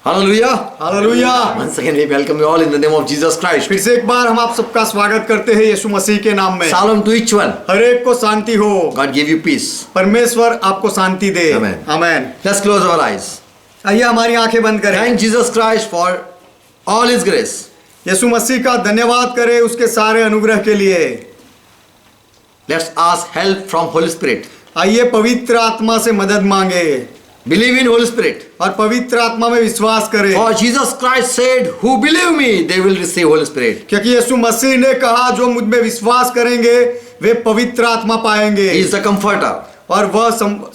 Hallelujah. Hallelujah. Once again we welcome you all in the name of Jesus Christ. फिर से एक बार हम आप सबका स्वागत करते हैं यीशु मसीह के नाम में। Shalom to each one. हर एक को शांति हो। God give you peace. परमेश्वर आपको शांति दे। Amen. Amen. Let's close our eyes. आइए हमारी आंखें बंद करें। Thank Jesus Christ for all His grace. यीशु मसीह का धन्यवाद करें उसके सारे अनुग्रह के लिए। Let's ask help from Holy Spirit. आइए पवित्र आत्मा से मदद मांगे Believe in Holy Spirit. और पवित्र आत्मा में विश्वास करें, For Jesus Christ said, "Who believe me, they will receive Holy Spirit." क्योंकि यीशु मसीह ने कहा जो मुझ में विश्वास करेंगे वे पवित्र आत्मा पाएंगे। He is the comforter और वह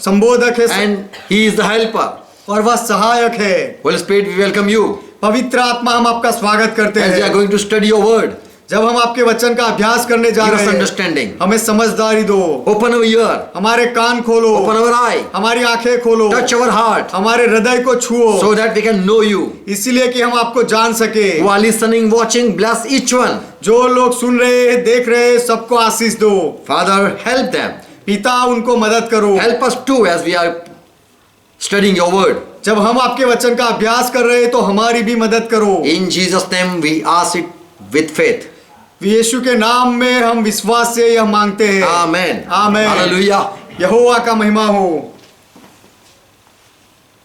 संबोधक है and He is the helper. और वह सहायक है। Holy Spirit, we welcome you पवित्र आत्मा हम आपका स्वागत करते as we are हैं। going to study your word. जब हम आपके वचन का अभ्यास करने जा Give रहे us हैं, understanding. हमें समझदारी दो, Open our ear. हमारे कान खोलो, Open our eye. हमारी आंखें खोलो, Touch our heart हमारे हृदय को छुओ, so that we can know you. इसलिए कि हम आपको जान सके। Who are listening, watching, bless each one. जो लोग सुन रहे हैं, देख रहे हैं, सबको आशीष दो। Father, help them. पिता उनको मदद करो। Help us too as we are studying your word. जब हम आपके वचन का अभ्यास कर रहे हैं तो हमारी भी मदद करो। In Jesus' name we ask it with faith. यीशु के नाम में हम विश्वास से यह मांगते हैं। Amen. आमेन। Hallelujah. यहोवा का महिमा हो।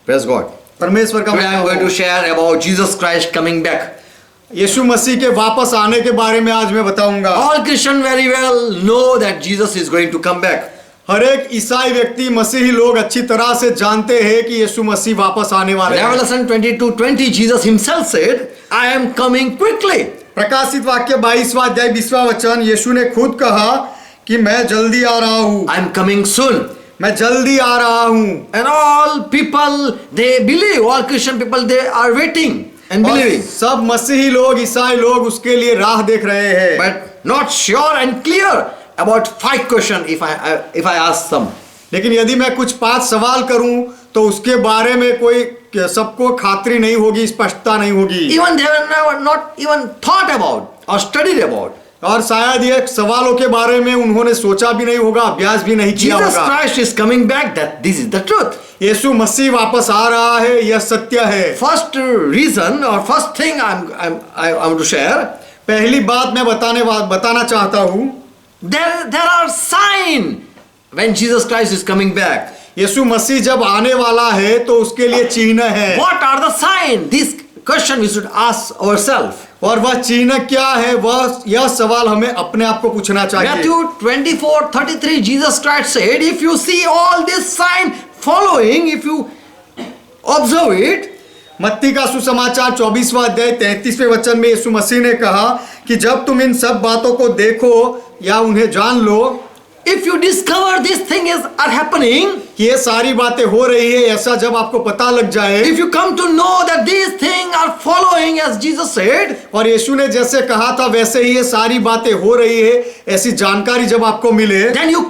Praise God. परमेश्वर का Today I महिमा am going to हो। share about Jesus Christ coming back. यीशु मसीह के वापस आने के बारे में आज मैं बताऊंगा। All Christians very well know that Jesus is going to come back. हर एक ईसाई व्यक्ति मसीही लोग अच्छी तरह से जानते हैं कि यीशु मसीह वापस आने वाले हैं। Revelation 22:20 Jesus himself said, "I am coming quickly." प्रकाशित वाक्य 22वां अध्याय 20वां वचन यीशु ने खुद कहा कि मैं जल्दी आ रहा हूँ। I am coming soon. मैं जल्दी आ रहा हूँ। And all people they believe, all Christian people they are waiting and और believing, सब मसीही लोग ईसाई लोग उसके लिए राह देख रहे हैं। but not sure and clear about 5 questions if I ask some. लेकिन यदि मैं कुछ 5 सवाल करूं तो उसके बारे में कोई सबको खातरी नहीं होगी, स्पष्टता नहीं होगी। Even they were never not even thought about or studied about. और शायद ये सवालों के बारे में उन्होंने सोचा भी नहीं होगा, अभ्यास भी नहीं किया Jesus होगा। Christ is coming back. That this is the truth. यीशु मसीह वापस आ रहा है, यह सत्य है। First reason or first thing I want to share. पहली बात मैं बताना चाहता हूँ, There are signs when Jesus Christ is coming back. यीशु मसीह जब आने वाला है तो उसके लिए चिन्ह है। What are the signs? This question we should ask ourselves. और वह चिन्ह क्या है, वह यह सवाल हमें अपने आप को पूछना चाहिए। Matthew 24:33 Jesus Christ said, "If you see all this sign following, if you observe it." मत्ती का सुसमाचार 24वां अध्याय 33वें वचन में यीशु मसीह ने कहा कि जब तुम इन सब बातों को देखो या उन्हें जान लो, If you discover these things are happening, कि ये सारी बातें हो रही है, ऐसा जब आपको पता लग जाए, if you come to know that these things are following as Jesus said, और यीशु ने जैसे कहा था वैसे ही ये सारी बातें हो रही है, ऐसी जानकारी जब आपको मिले, then you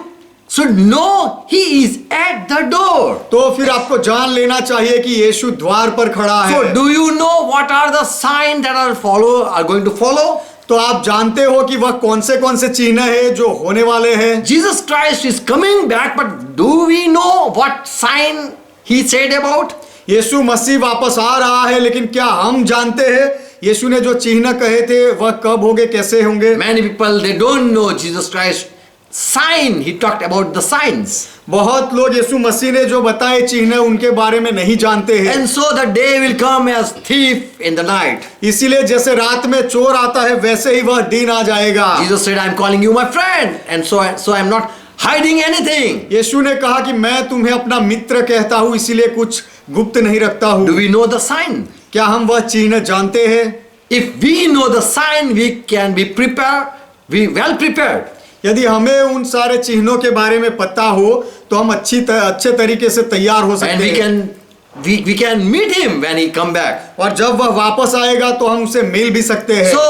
should know He is at the door. तो फिर आपको जान लेना चाहिए कि यीशु द्वार पर खड़ा So है। do you know what are the signs that are going to follow? तो आप जानते हो कि वह कौन से चिन्ह है जो होने वाले हैं। Jesus Christ is coming back, but do we know what sign He said about? यीशु मसीह वापस आ रहा है, लेकिन क्या हम जानते हैं यीशु ने जो चिन्ह कहे थे वह कब होंगे, कैसे होंगे? Many people they don't know Jesus Christ sign. He talked about the signs. बहुत लोग यीशु मसीह ने जो बताए चिन्ह उनके बारे में नहीं जानते हैं। And so the day will come as thief in the night. इसीलिए जैसे रात में चोर आता है वैसे ही वह दिन आ जाएगा। Jesus said, "I am calling you my friend, and so I am not hiding anything." यीशु ने कहा कि मैं तुम्हें अपना मित्र कहता हूँ, इसीलिए कुछ गुप्त नहीं रखता हूँ। Do we know the sign? क्या हम वह चिन्ह जानते हैं? If we know the sign, we can be prepared. We well prepared. यदि हमें उन सारे चिन्हों के बारे में पता हो तो हम अच्छे तरीके से तैयार हो And सकते we हैं। we can meet him when he come back. और जब वह वापस आएगा तो हम उसे मिल भी सकते हैं। So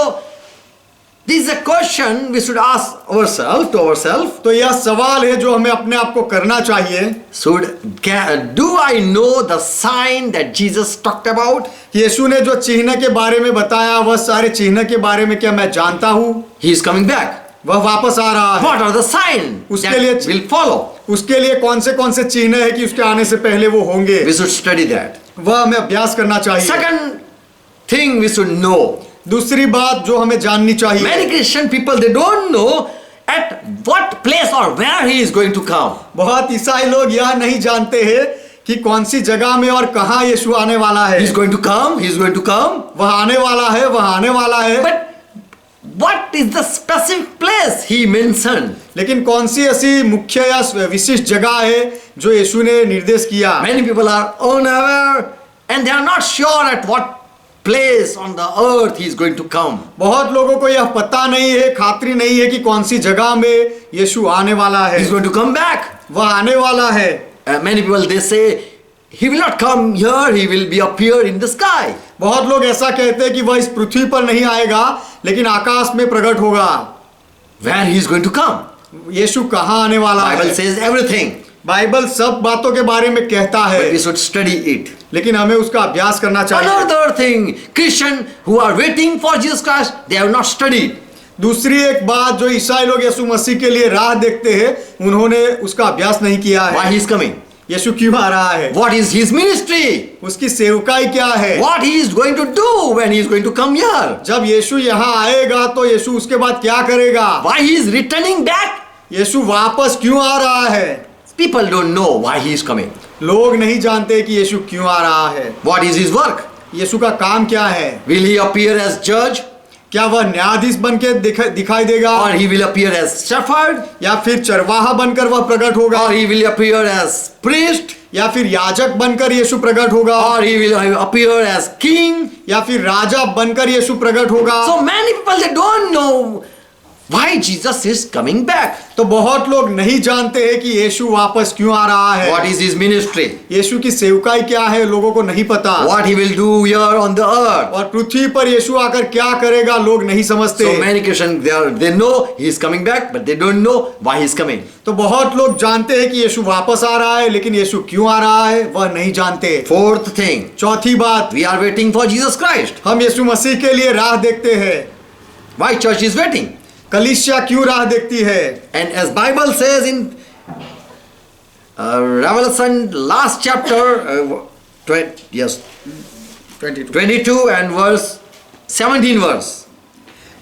this is a question we should ask ourselves. तो यह सवाल है जो हमें अपने आप को करना चाहिए। Do I know the sign that Jesus talked about? यीशु ने जो चिन्ह के बारे में बताया वह सारे चिन्ह के बारे में क्या मैं जानता हूँ? He is coming back. वह वापस आ रहा है। What are the signs उसके that लिए will follow? उसके लिए कौन से चिन्ह है कि उसके आने से पहले वो होंगे? We should study that. वह हमें अभ्यास करना चाहिए। Second thing we should know. दूसरी बात जो हमें जाननी चाहिए, Many Christian people, they don't know at what place or where he is going to come. बहुत ईसाई लोग यह नहीं जानते हैं कि कौन सी जगह में और कहाँ यीशु आने वाला है। He is going to come, he is going to come. वह आने वाला है, वह आने वाला है। But what is the specific place he mentioned? लेकिन कौन सी ऐसी मुख्य या विशिष्ट जगह है जो यीशु ने निर्देश किया? Many people are unaware and they are not sure at what place on the earth he is going to come. बहुत लोगों को यह पता नहीं है, खात्री नहीं है कि कौन सी जगह में यीशु आने वाला He है। is going to come back. वह आने वाला है। Many people, they say he will not come here, he will be appear in the sky. बहुत लोग ऐसा कहते हैं कि वह इस पृथ्वी पर नहीं आएगा लेकिन आकाश में प्रकट होगा। Where he is going to come? यीशु कहाँ आने वाला Bible है? says everything, बाइबल सब बातों के बारे में कहता but we है, should study it. लेकिन हमें उसका अभ्यास करना चाहिए। Another thing, Christian who are waiting for Jesus Christ, they have not studied. दूसरी एक बात, जो ईसाई लोग यीशु मसीह के लिए राह देखते हैं, उन्होंने उसका अभ्यास नहीं किया Why है। he is coming? यीशु क्यों आ रहा है? What is his ministry? उसकी सेवकाई क्या है? What he is going to do when he is going to come here? जब यीशु यहाँ आएगा तो यीशु उसके बाद क्या करेगा? Why he is returning back? यीशु वापस क्यों आ रहा है? People don't know why he is coming. लोग नहीं जानते कि यीशु क्यों आ रहा है। What is his work? यीशु का काम क्या है? Will he appear as judge? क्या वह न्यायाधीश बन के दिखाई देगा, Or he will appear as shepherd? या फिर चरवाहा बनकर वह प्रकट होगा, Or he will appear as priest? या फिर याजक बनकर यीशु प्रकट होगा, Or he will appear as king? या फिर राजा बनकर यीशु प्रकट होगा? So many people, they don't know why Jesus is coming back. तो बहुत लोग नहीं जानते हैं कि यीशु वापस क्यों आ रहा है। What is his ministry? यीशु की सेवकाई क्या है, लोगों को नहीं पता। What he will do here on the earth? और पृथ्वी पर यीशु आकर क्या करेगा, लोग नहीं समझते। So many Christians, they know he is coming back, but they don't know why he is coming. तो बहुत लोग जानते हैं कि यीशु वापस आ रहा है, लेकिन यीशु क्यों आ रहा है वह नहीं जानते। Fourth thing, चौथी बात, we are waiting for Jesus Christ. हम यीशु मसीह के लिए राह देखते हैं। Why church is waiting? कलीसिया क्यों राह देखती है? And as Bible says in Revelation last chapter, 22 and verse 17 verse.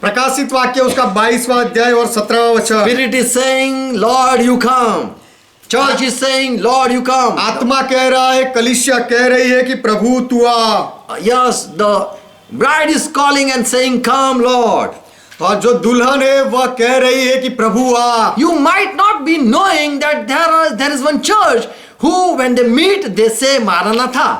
प्रकाशित वाक्य उसका 22वां अध्याय और 17वां वचन। Spirit is saying, Lord, you come. Church is saying, Lord, you come. आत्मा कह रहा है, कलीसिया कह रही है कि प्रभु तू आ। Yes, the bride is calling and saying, come, Lord. और जो दुल्हन है वह कह रही है कि प्रभु आ। You might not be knowing that there is one church who, when they meet, they say, Maranatha.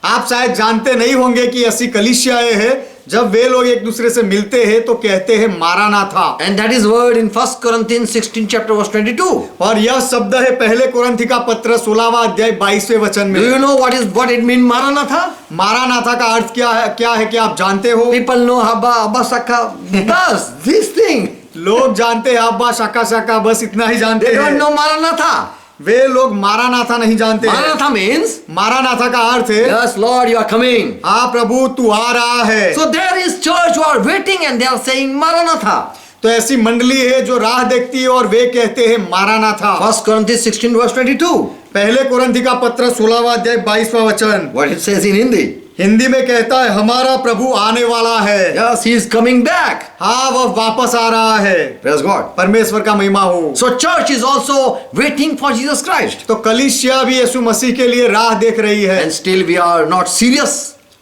आप शायद जानते नहीं होंगे कि ऐसी कलीसियाएं हैं, जब वे लोग एक दूसरे से मिलते हैं तो कहते हैं मारानाथा। And that is word in 1 Corinthians 16 chapter verse 22. और यह शब्द है पहले कुरिन्थी का पत्र 16वां अध्याय 22वें वचन में। Do you know what it means, Maranatha? मारानाथा का अर्थ क्या है कि आप जानते हो? People know Abba Saka. Thus, this thing. लोग जानते हैं अब्बा शाका बस इतना ही जानते They don't हैं। know Maranatha. वे लोग मारानाथा नहीं जानते हैं। Maranatha means, मारानाथा का अर्थ है yes, Lord, you are coming. हाँ प्रभु तू आ रहा है। So there is church who are waiting and they are saying Maranatha. तो ऐसी मंडली है जो राह देखती है और वे कहते हैं मारानाथा। 1 Corinthians 16 verse 22. पहले कुरिन्थी का पत्र 16वां अध्याय 22वां वचन। What it says in Hindi. Hindi में कहता है हमारा प्रभु आने वाला है। Yes, he is coming back. हाँ वह वापस आ रहा है। Praise God. परमेश्वर का महिमा हो। So church is also waiting for Jesus Christ. तो कलीसिया भी यीशु मसीह के लिए राह देख रही है। And still we are not serious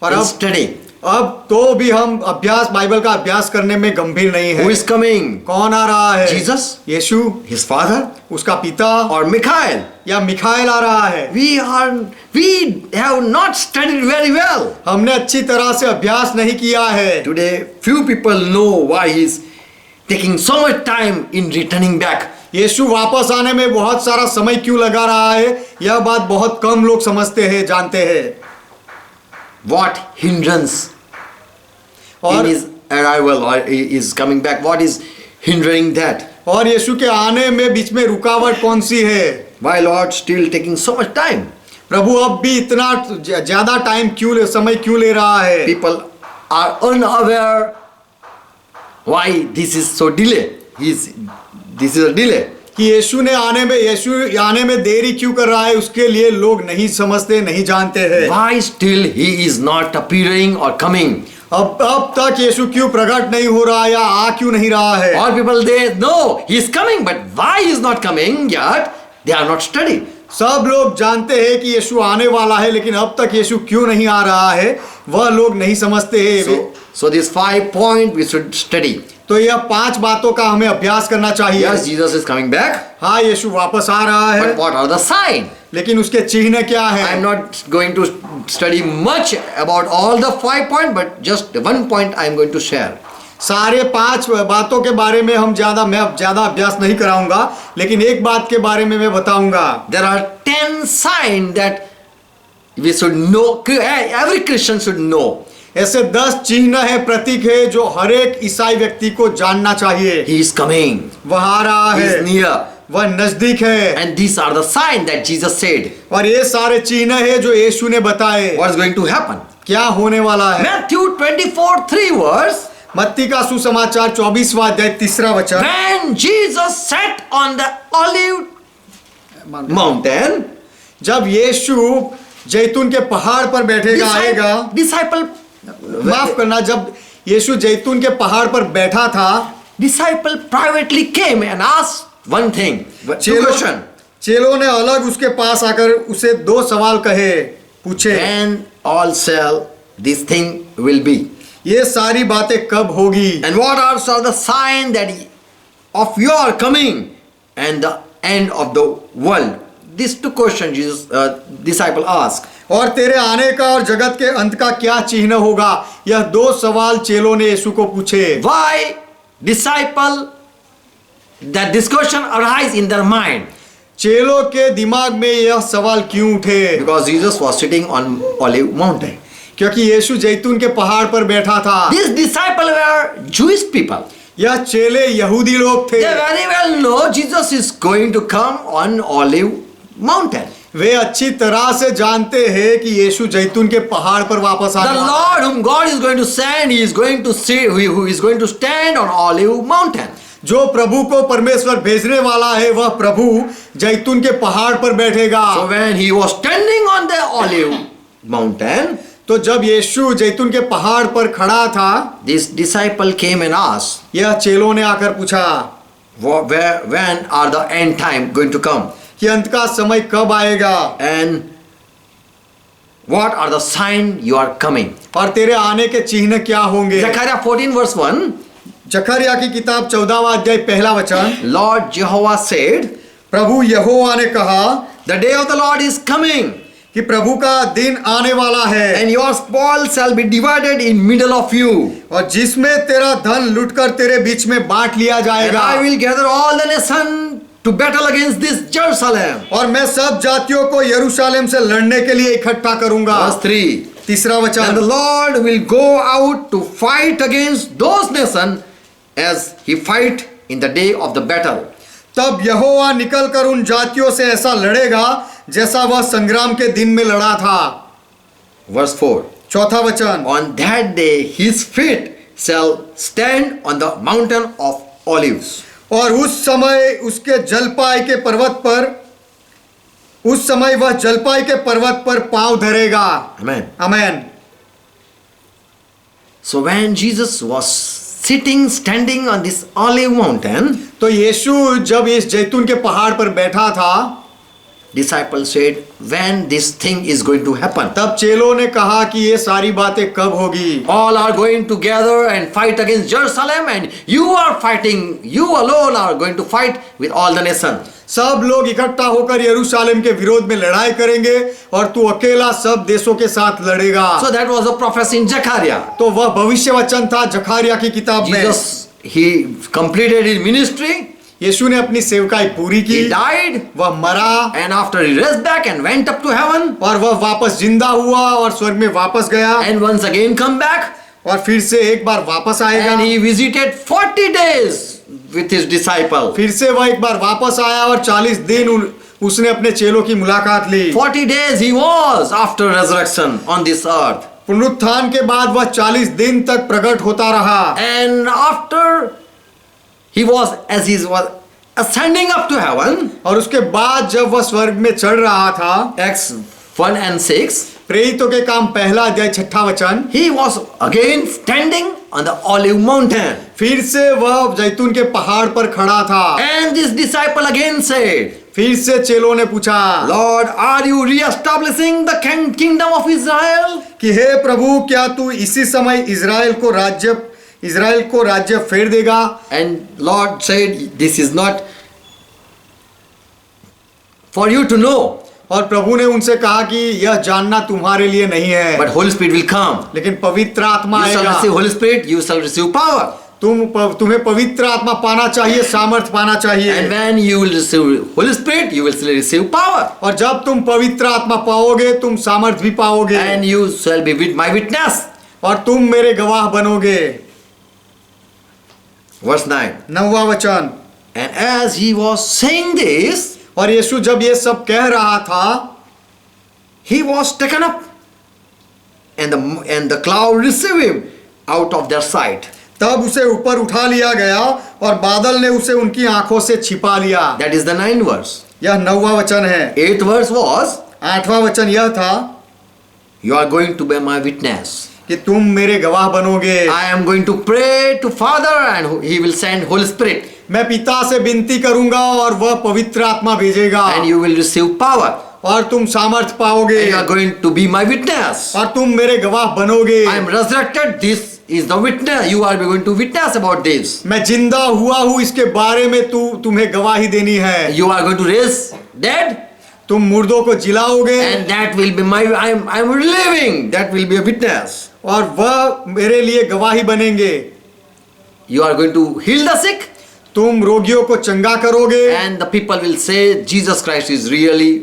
और in अब- studying. अब तो भी हम बाइबल का अभ्यास करने में गंभीर नहीं Who है। is coming? कौन आ रहा है? Jesus, यीशु, his father, उसका पिता or Michael? या मिखाएल आ रहा है? We have not studied very well. हमने अच्छी तरह से अभ्यास नहीं किया है। Today, few people know why he is taking so much time in returning back. यीशु वापस आने में बहुत सारा समय क्यों लगा रहा है, यह बात बहुत कम लोग समझते हैं, जानते हैं। What hindrance in और his arrival or is coming back? What is hindering that? और यीशु के आने में बीच में रुकावट कौन सी है? Why Lord still taking so much time? प्रभु अब भी इतना ज्यादा समय क्यों ले रहा है? People are unaware why this is so delay. This is a delay. कि यीशु आने में देरी क्यों कर रहा है, उसके लिए लोग नहीं समझते, नहीं जानते हैं। Why still he is not appearing or coming? अब तक यीशु क्यों प्रकट नहीं हो रहा या आ क्यों नहीं रहा है? All people they know he is coming, but why he is not coming yet? They are not studied. सब लोग जानते हैं कि यीशु आने वाला है, लेकिन अब तक यीशु क्यों नहीं आ रहा है वह लोग नहीं समझते हैं। So these 5 points we should study. तो यह 5 बातों का हमें अभ्यास करना चाहिए। Yes, Jesus is coming back. हाँ, यीशु वापस आ रहा है, But what are the signs? लेकिन उसके चिन्ह क्या I am है? not going to study much about all the 5 points, but just one point I am going to share. सारे 5 बातों के बारे में मैं ज्यादा अभ्यास नहीं कराऊंगा, लेकिन एक बात के बारे में मैं बताऊंगा। There are 10 signs that we should know. Every Christian should know. ऐसे 10 चिन्ह है, प्रतीक है जो हर एक ईसाई व्यक्ति को जानना चाहिए। He is coming. वह आ रहा He is है, near. वह नजदीक है। And these are the signs that Jesus said. और ये सारे चिन्ह है जो यीशु ने बताए What is going to happen? क्या होने वाला है। Matthew 24:3 verse. मत्ती का सुसमाचार 24वां अध्याय 3रा वचन। When Jesus sat on the olive mountain, जब यीशु जैतून के पहाड़ पर बैठेगा आएगा, disciple माफ करना, जब यीशु जैतून के पहाड़ पर बैठा था, disciple privately came and asked one thing. Two question. चेलों ने अलग उसके पास आकर उसे 2 सवाल पूछे। When all shall this thing will be? ये सारी बातें कब होगी? And what are the signs that of your coming and the end of the world? These 2 questions Jesus disciple asked. और तेरे आने का और जगत के अंत का क्या चिन्ह होगा? यह 2 सवाल चेलों ने यीशु को पूछे। Why disciple that this question arise in their mind? चेलों के दिमाग में यह सवाल क्यों उठे? Because Jesus was sitting on olive mountain. क्योंकि यीशु जैतून के पहाड़ पर बैठा था। These disciples were Jewish people. यह चेले यहूदी लोग थे। They very well know Jesus is going to come on olive mountain. वे अच्छी तरह से जानते हैं कि यीशु जैतून के पहाड़ पर वापस The आने वाला है। Lord whom God is going to send, He is going to see, who is going to stand on olive mountain. जो प्रभु को परमेश्वर भेजने वाला है वह प्रभु जैतून के पहाड़ पर बैठेगा। So when He was standing on the olive mountain, तो जब यीशु जैतून के पहाड़ पर खड़ा था, this disciple came and asked, यह चेलों ने आकर पूछा when are the end time going to come? कि अंत का समय कब आएगा And what are the signs you are coming? और तेरे आने के चिन्ह क्या होंगे? Zechariah 14 verse 1, जकरिया की किताब 14वां अध्याय 1ला वचन। Lord Jehovah said, प्रभु यहोवा ने कहा the day of the Lord is coming, कि प्रभु का दिन आने वाला है, and your spoil shall be divided in middle of you. और जिसमें तेरा धन लुटकर तेरे बीच में बांट लिया And जाएगा। I will gather all the nations to battle against this Jerusalem. और मैं सब जातियों को यरूशलेम से लड़ने के लिए इकट्ठा करूंगा। Verse 3. 3रा And the वचन। Lord will go out to fight against those nations as he fight in the day of the battle. तब यहोवा निकल कर उन जातियों से ऐसा लड़ेगा जैसा वह संग्राम के दिन में लड़ा था। Verse 4. 4था वचन। On that day his feet shall stand on the mountain of olives. और उस समय उसके जलपाई के पर्वत पर, उस समय वह जलपाई के पर्वत पर पांव धरेगा। Amen. Amen. So when Jesus was standing on this olive mountain, तो यीशु जब इस जैतून के पहाड़ पर बैठा था, disciples said, when this thing is going to happen? तब चेलों ने कहा कि ये सारी बातें कब होगी? All are going to gather and fight against Jerusalem, and you are fighting, you alone are going to fight with all the nations. सब लोग इकट्ठा होकर यरूशलेम के विरोध में लड़ाई करेंगे और तू अकेला सब देशों के साथ लड़ेगा। So that was a prophecy in Zechariah. तो वह भविष्य वचन था जकारिया की किताब में। Jesus, he completed his ministry. यीशु ने अपनी सेवकाई पूरी की, He died, वह मरा and after he raised back and went up to heaven, और वह वापस जिंदा हुआ और स्वर्ग में वापस गया and once again come back, और फिर से एक बार वापस आएगा। and he visited 40 days with his disciple. फिर से वह एक बार वापस आया और 40 दिन उसने अपने चेलों की मुलाकात ली। 40 days he was after resurrection on this earth. पुनरुत्थान के बाद वह 40 दिन तक प्रकट होता रहा। And after he was, as he was ascending up to heaven, और उसके बाद जब वह स्वर्ग में चढ़ रहा था, Acts 1 and 6, प्रेरितों के काम पहला अध्याय 6 वचन, he was again standing on the olive mountain. फिर से वह जैतून के पहाड़ पर खड़ा था। And this disciple again said, फिर से चेलों ने पूछा, Lord, are you re-establishing the kingdom of Israel? कि हे प्रभु, क्या तू इसी समय इज़राइल को राज्य फेर देगा? And Lord said, this is not for you to know, और प्रभु ने उनसे कहा कि यह जानना तुम्हारे लिए नहीं है, but Holy Spirit will come. लेकिन पवित्र आत्मा You shall आएगा। receive Holy Spirit, you shall receive power. तुम्हें पवित्र आत्मा पाना चाहिए, सामर्थ पाना And चाहिए, when you will receive Holy Spirit, you will receive power. और जब तुम पवित्र आत्मा पाओगे तुम सामर्थ भी पाओगे, And you shall be my witness. और तुम मेरे गवाह बनोगे। Verse 9. 9वां वचन, And as he was saying this, और यीशु जब ये सब कह रहा था, he was taken up, and the cloud received him out of their sight. तब उसे ऊपर उठा लिया गया और बादल ने उसे उनकी आंखों से छिपा लिया। That is the 9th verse. यह 9वां वचन है। 8th verse was, 8वां वचन यह था you are going to be my witness. कि तुम मेरे गवाह बनोगे। I am going to pray to Father and he will send Holy Spirit. मैं पिता से विनती करूंगा और वह पवित्र आत्मा भेजेगा, And you will receive power. और तुम सामर्थ पाओगे, And you are going to be my witness. और तुम मेरे गवाह बनोगे। I am resurrected. This is the witness. You are going to witness about this. मैं जिंदा हुआ हूँ, इसके बारे में तुम्हें गवाही देनी है। You are going to raise dead. तुम मुर्दों को जिलाओगे, And that will be my, I am living. That will be a witness. और वह मेरे लिए गवाही बनेंगे। You are going to heal the sick. तुम रोगियों को चंगा करोगे, And the people will say Jesus Christ is really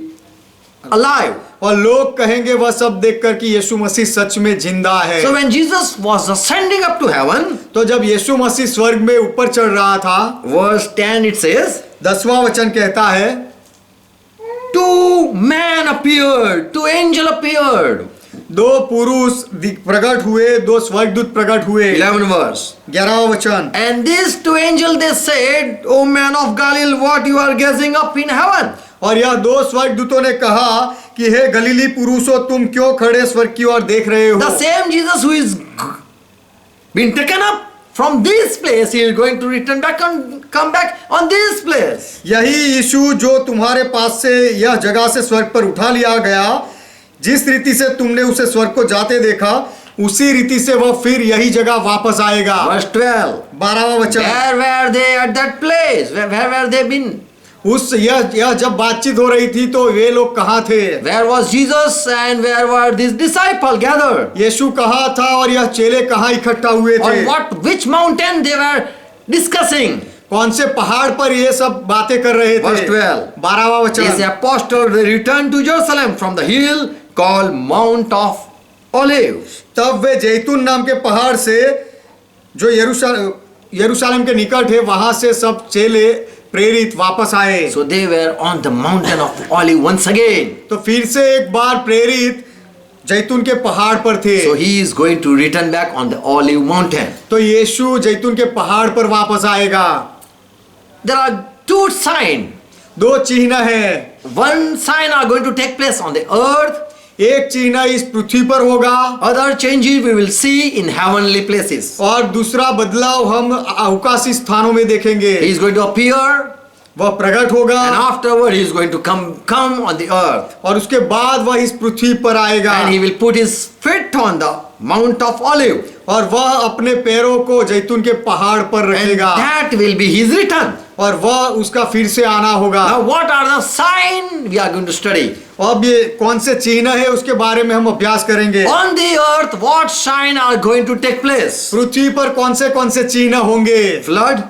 alive. और लोग कहेंगे वह सब देखकर कि यीशु मसीह सच में जिंदा है। So when Jesus was ascending up to heaven, तो जब यीशु मसीह स्वर्ग में ऊपर चढ़ रहा था, verse 10 it says, 10वां वचन कहता है, two men appeared, two angel appeared. दो पुरुष प्रकट हुए, दो स्वर्गदूत प्रकट हुए। 11th verse. 11वां वचन, And these two angels they said, O man of Galilee, what you are gazing up in heaven? और यह दो स्वर्गदूतों ने कहा कि हे गलीली पुरुषों, तुम क्यों खड़े स्वर्ग की ओर देख रहे हो? The same Jesus who is been taken up from this place, he is going to return back and come back on this place. यही यीशु जो तुम्हारे पास से यह जगह से स्वर्ग पर उठा लिया गया, जिस रीति से तुमने उसे स्वर्ग को जाते देखा, उसी रीति से वह फिर यही जगह वापस आएगा। Verse 12. 12वां वचन, Where were they at that place? Where were they been? यह जब बातचीत हो रही थी तो वे लोग कहाँ थे? Where was Jesus and where were these disciples gathered? यीशु कहाँ था और यह चेले कहाँ इकट्ठा हुए थे? On which mountain they were discussing? कौन से पहाड़ पर ये सब बातें कर रहे थे? Verse 12. 12वां These वचन, apostles they returned to Jerusalem from the hill called Mount of Olives. तब वे जैतून नाम के पहाड़ से जो यरूशलेम के निकट है, वहां से सब चेले प्रेरित वापस आए। So they were on the mountain of Olive once again. तो फिर से एक बार प्रेरित जैतून के पहाड़ पर थे। So he is going to return back on the Olive mountain. तो यीशु जैतून के पहाड़ पर वापस आएगा। There are two signs. दो चिन्ह है। One sign are going to take place on the earth. एक चिन्ह इस पृथ्वी पर होगा, Other changes we will see in heavenly places. और दूसरा बदलाव हम अवकाशी स्थानों में देखेंगे। He is going to appear, वह प्रकट होगा, and afterward he is going to come on the earth, और उसके बाद वह इस पृथ्वी पर आएगा, and he will put his feet on the Mount of Olive, और वह अपने पैरों को जैतून के पहाड़ पर and रखेगा, that will be his return. और वह उसका फिर से आना होगा। Now what are the signs we are going to study? अब ये कौन से चिन्ह है उसके बारे में हम अभ्यास करेंगे। On the earth, what signs are going to take place? पृथ्वी पर कौन से चिन्ह होंगे? Flood,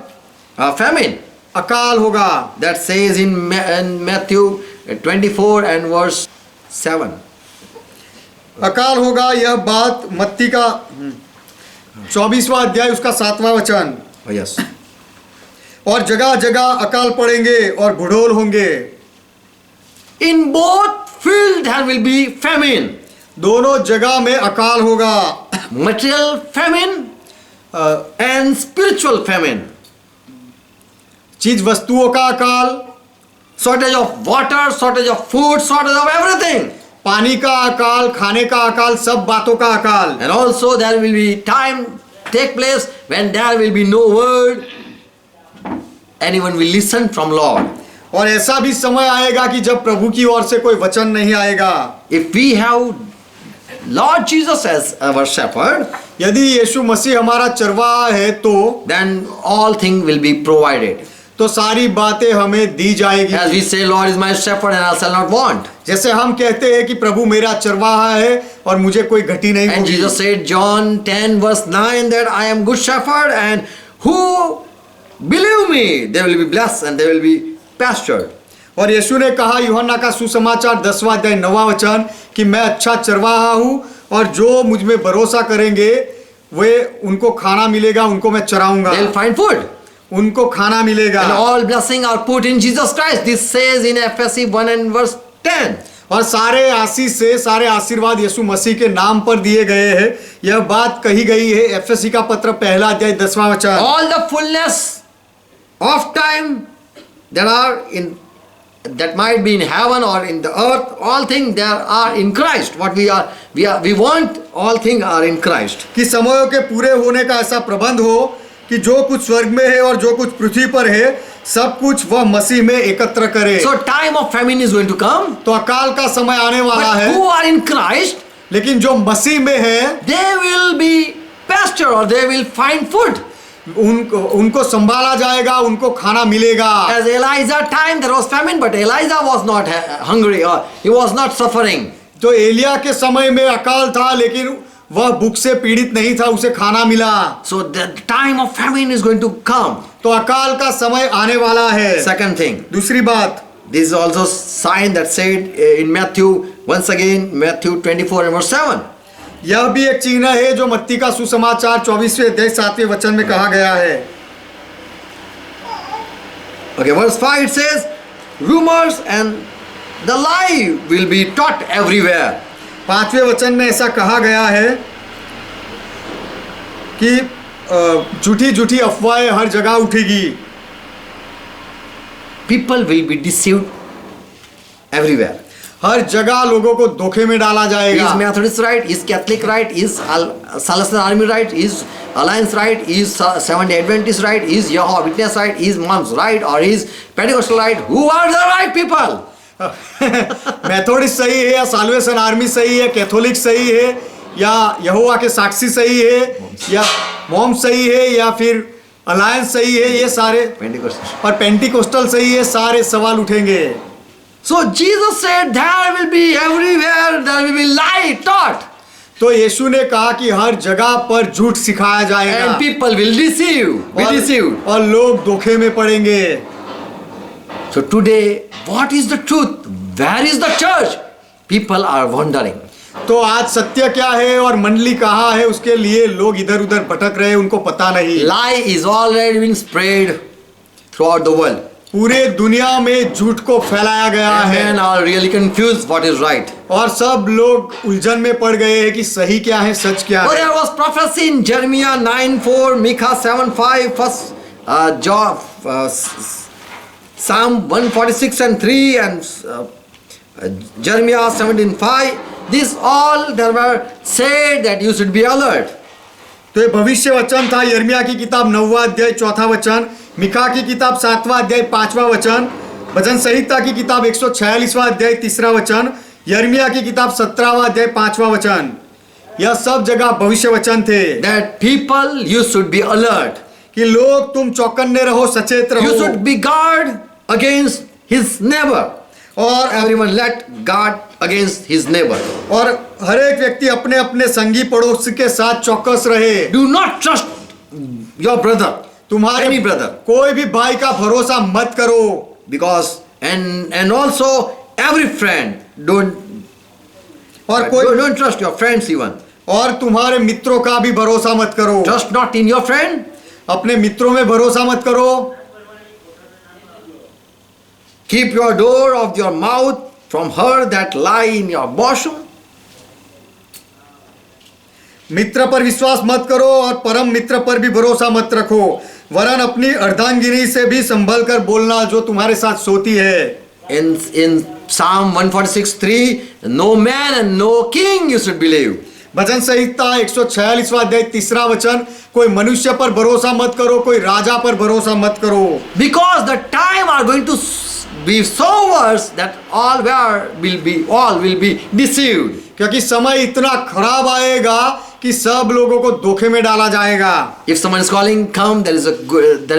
famine. अकाल होगा। That says in Matthew 24 and verse 7. अकाल होगा, यह बात मत्ती का 24वां अध्याय उसका 7वां वचन। Oh yes. और जगह जगह अकाल पड़ेंगे और भूडोल होंगे। In both fields there will be famine. दोनों जगह में अकाल होगा, Material famine and spiritual famine. चीज वस्तुओं का अकाल, shortage of water, shortage of food, shortage of everything. पानी का अकाल, खाने का अकाल, सब बातों का अकाल। And also there will be time take place when there will be no word anyone will listen from Lord. और ऐसा भी समय आएगा कि जब प्रभु की ओर से कोई वचन नहीं आएगा। If we have Lord Jesus as our shepherd, यदि यीशु मसीह हमारा चरवाहा है तो then all things will be provided. सारी बातें हमें दी जाएगी। As we say, Lord is my shepherd and I shall not want. जैसे हम कहते हैं कि प्रभु मेरा चरवाहा है और मुझे कोई घटी नहीं And होगी। Jesus said, John 10 verse 9, that I am good shepherd and who believe me, they will be blessed and they will be pastured. और यीशु ने कहा यूहन्ना का सुसमाचार 10वां अध्याय 9वां वचन कि मैं अच्छा चरवाहा हूँ और जो मुझ में भरोसा करेंगे वे उनको खाना मिलेगा, उनको मैं चराऊंगा, They will find food. उनको खाना मिलेगा। And all blessing are put in Jesus Christ. This says in Ephesians 1 and verse 10. और सारे आशीष से सारे आशीर्वाद यीशु मसीह के नाम पर दिए गए हैं। यह बात कही गई है एफएसी का पत्र 1 अध्याय 10वां वचन। All the fullness of time that might be in heaven or in the earth, all things there are in Christ. What we want, all things are in Christ. कि समयों के पूरे होने का ऐसा प्रबंध हो कि जो कुछ स्वर्ग में है और जो कुछ पृथ्वी पर है सब कुछ वह मसीह में एकत्र करे। So time of famine is going to come. तो अकाल का समय आने वाला But है, who are in Christ, लेकिन जो मसीह में है they will be pastured or they will find food. उनको संभाला जाएगा, उनको खाना मिलेगा। As Elijah time there was famine, but Elijah was not hungry or he was not suffering. तो एलिया के समय में अकाल था लेकिन वह भूख से पीड़ित नहीं था, उसे खाना मिला। So the time of famine is going to come. तो अकाल का समय आने वाला है। Second thing, दूसरी बात, this is also sign that said in Matthew, once again Matthew 24 and verse 7. यह भी एक चिन्ह है जो मत्ती का सुसमाचार 24वें अध्याय 7वें वचन में कहा गया है। Okay, verse 5 it says, rumors and the lie will be taught everywhere. 5वें वचन में ऐसा कहा गया है कि झूठी झूठी अफवाहें हर जगह उठेगी। People will be deceived everywhere. हर जगह लोगों को धोखे में डाला जाएगा। Is Methodist right? Is Catholic right? Is Salesian Army right? Is Alliance right? Is Seventh Day Adventist right? Is Jehovah's Witness right? Is Moms right? Or is Pentecostal right? Who are the right people? Methodist सही है या Salvation Army सही है, Catholic सही है या यहोवा के साक्षी सही है या मॉम सही है या फिर अलायंस सही है, ये सारे Pentecostal. और पेंटिकोस्टल सही है, सारे सवाल उठेंगे। So Jesus said there will be everywhere, there will be lie taught. तो यीशु ने कहा कि हर जगह पर झूठ सिखाया जाएगा And people will be deceived. और लोग धोखे में पड़ेंगे। So today, what is the truth? Where is the church? People are wondering. तो आज सत्य क्या है और मंडली कहाँ है, उसके लिए लोग इधर उधर भटक रहे हैं, उनको पता नहीं। Lie is already being spread throughout the world. पूरे दुनिया में झूठ को फैलाया गया And है men are really confused what is right. और सब लोग उलझन में पड़ गए हैं कि सही क्या है, सच क्या But है। there was prophecy in Jeremiah 9:4, Micah 7:5, first Psalm 146 and 3, and Jeremiah 17:5. This all there were said that you should be alert. तो ये भविष्य वचन था। यिर्मयाह की किताब 9वां अध्याय 4वां वचन, मिका की किताब 7वां अध्याय 5वां वचन, भजन संहिता की किताब 146वां अध्याय 3रा वचन, यिर्मयाह की किताब 17वां अध्याय 5वां वचन। यह सब जगह भविष्य वचन थे That people, you should be alert. कि लोग तुम चौकन्ने रहो, सचेत You रहो should be guard against his neighbor. और Everyone let guard against his neighbor. और हर एक व्यक्ति अपने अपने संगी पड़ोसी के साथ चौकस रहे। Do not trust your brother, तुम्हारे any brother, कोई भी भाई का भरोसा मत करो। because and also every friend और कोई don't trust your friends even. और तुम्हारे मित्रों का भी भरोसा मत करो। Trust not in your friend. अपने मित्रों में भरोसा मत करो। Keep your door of your mouth from her that lie in your bosom. मित्र पर विश्वास मत करो और परम मित्र पर भी भरोसा मत रखो। वरन अपनी अर्धांगिनी से भी संभल कर बोलना जो तुम्हारे साथ सोती है। In Psalm 146:3, no man and no king you should believe. भजन संहिता 146वां अध्याय 3रा वचन, कोई मनुष्य पर भरोसा मत करो, कोई राजा पर भरोसा मत करो। Because the time are going to be so worse that all will be deceived. क्योंकि समय इतना खराब आएगा कि सब लोगों को धोखे में डाला जाएगा। If someone is calling, come, there is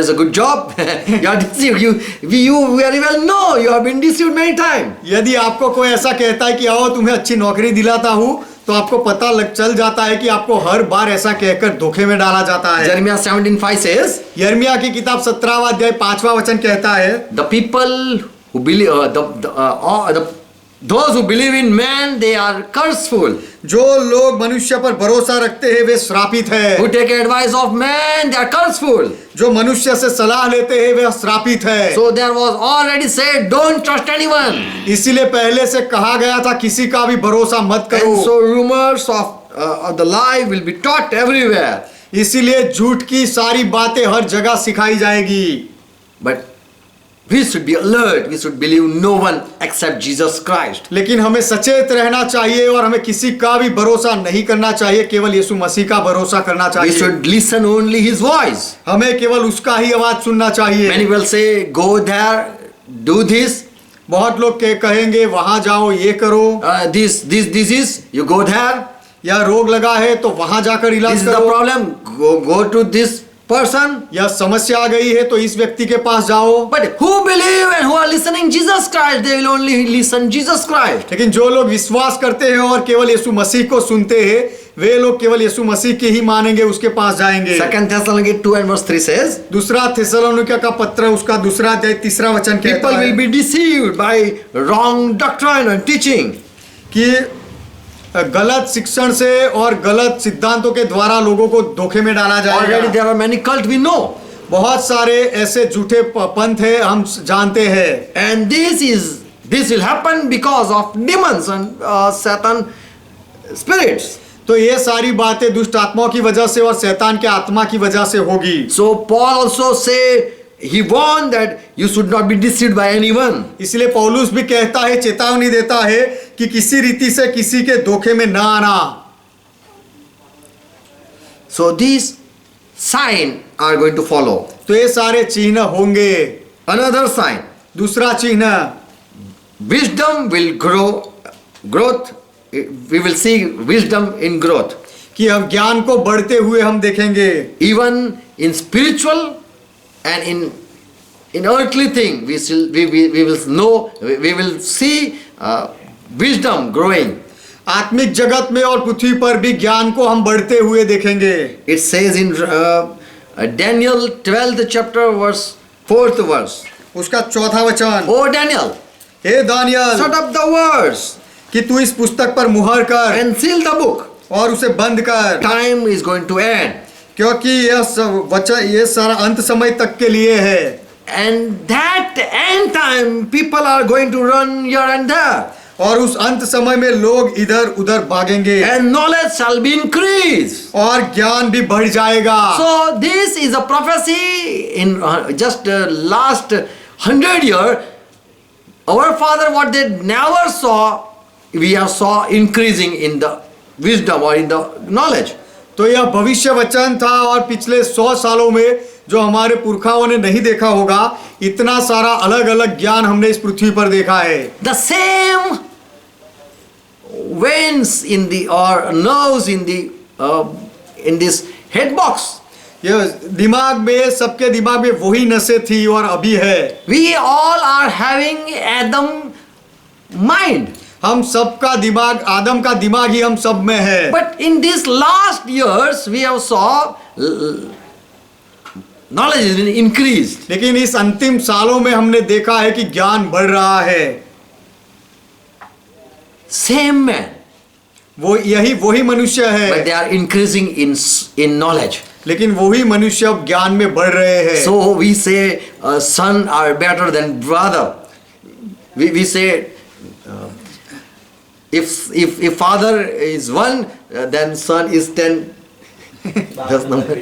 a good job. You are deceived. You very well know you have been deceived many times. यदि आपको कोई ऐसा कहता है कि आओ तुम्हें अच्छी नौकरी दिलाता हूँ, तो आपको पता चल जाता है कि आपको हर बार ऐसा कहकर धोखे में डाला जाता है। Jeremiah 17:5 says, यिर्मयाह की किताब 17वां अध्याय 5वां वचन कहता है, the people who believe, those who believe in man, they are curseful. जो लोग मनुष्य पर भरोसा रखते हैं वे श्रापित है। Who take advice of man, they are curseful. जो मनुष्य से सलाह लेते हैं वे श्रापित है। So there was already said, don't trust anyone. इसीलिए पहले से कहा गया था किसी का भी भरोसा मत करो। And so rumors of the lie will be taught everywhere. इसीलिए झूठ की सारी बातें हर जगह सिखाई जाएगी। But we should be alert. We should believe no one except Jesus Christ. लेकिन हमें सचेत रहना चाहिए और हमें किसी का भी भरोसा नहीं करना चाहिए, केवल यीशु मसीह का भरोसा करना We चाहिए। should listen only His voice. हमें केवल उसका ही आवाज सुनना चाहिए। Many will say, go there, do this. बहुत लोग कहेंगे वहां जाओ, ये करो, This is, you go there. या रोग लगा है तो वहां जाकर This इलाज is the करो, problem. Go to this person. या समस्या आ गई है तो इस व्यक्ति के पास जाओ। But who believe and who are listening Jesus Christ, they will only listen Jesus Christ. लेकिन जो लोग विश्वास करते हैं और केवल यीशु मसीह को सुनते हैं, वे लोग केवल यीशु मसीह के ही मानेंगे, उसके पास जाएंगे। 2 Thessalonians 2:3 says, दूसरा थिस्सलुनीकियों का पत्र उसका 2 अध्याय 3 वचन कहता people will है be deceived by wrong doctrine and teaching. कि गलत शिक्षण से और गलत सिद्धांतों के द्वारा लोगों को धोखे में डाला Already जाएगा। there are many cults we know. बहुत सारे ऐसे झूठे पंथ है, हम जानते हैं। And this will happen because of demons and Satan spirits. तो ये सारी बातें दुष्ट आत्माओं की वजह से और शैतान के आत्मा की वजह से होगी। So Paul also he warned that you should not be deceived by anyone. इसलिए पौलुस भी कहता है, चेतावनी देता है कि किसी रीति से किसी के धोखे में ना आना। So these signs are going to follow. तो ये सारे चिन्ह होंगे। Another sign, दूसरा चिन्ह, wisdom will growth. We will see wisdom in growth. कि हम ज्ञान को बढ़ते हुए हम देखेंगे। Even in spiritual and in earthly thing, we will know, we will see wisdom growing. आत्मिक जगत में और पृथ्वी पर भी ज्ञान को हम बढ़ते हुए देखेंगे। It says in Daniel 12th chapter verse 4th verse. उसका 4था वचन, Oh Daniel, हे Daniel, shut up the words कि तू इस पुस्तक पर मुहर कर and seal the book. और उसे बंद कर, Time is going to end. क्योंकि ये सारा अंत समय तक के लिए है। And that end time, people are going to run here and there. और उस अंत समय में लोग इधर उधर भागेंगे And knowledge shall be increased. और ज्ञान भी बढ़ जाएगा। So this is a prophecy in just last 100 years. Our father, what they never saw, we have saw increasing in the wisdom or in the knowledge. तो यह भविष्य वचन था और पिछले 100 सालों में जो हमारे पुरखाओं ने नहीं देखा होगा, इतना सारा अलग अलग ज्ञान हमने इस पृथ्वी पर देखा है। The same veins in the or nerves in this head box. ये दिमाग में, सबके दिमाग में वही नसें थी और अभी है। We all are having Adam mind. हम सबका दिमाग, आदम का दिमाग ही हम सब में है। But in these last years, we have saw knowledge has been increased. लेकिन इस अंतिम सालों में हमने देखा है कि ज्ञान बढ़ रहा है। Same man, वो वही मनुष्य but है, they are increasing in knowledge. लेकिन वही मनुष्य अब ज्ञान में बढ़ रहे हैं। So we say son are better than brother. We say if father is 1, then son is 10. That's number.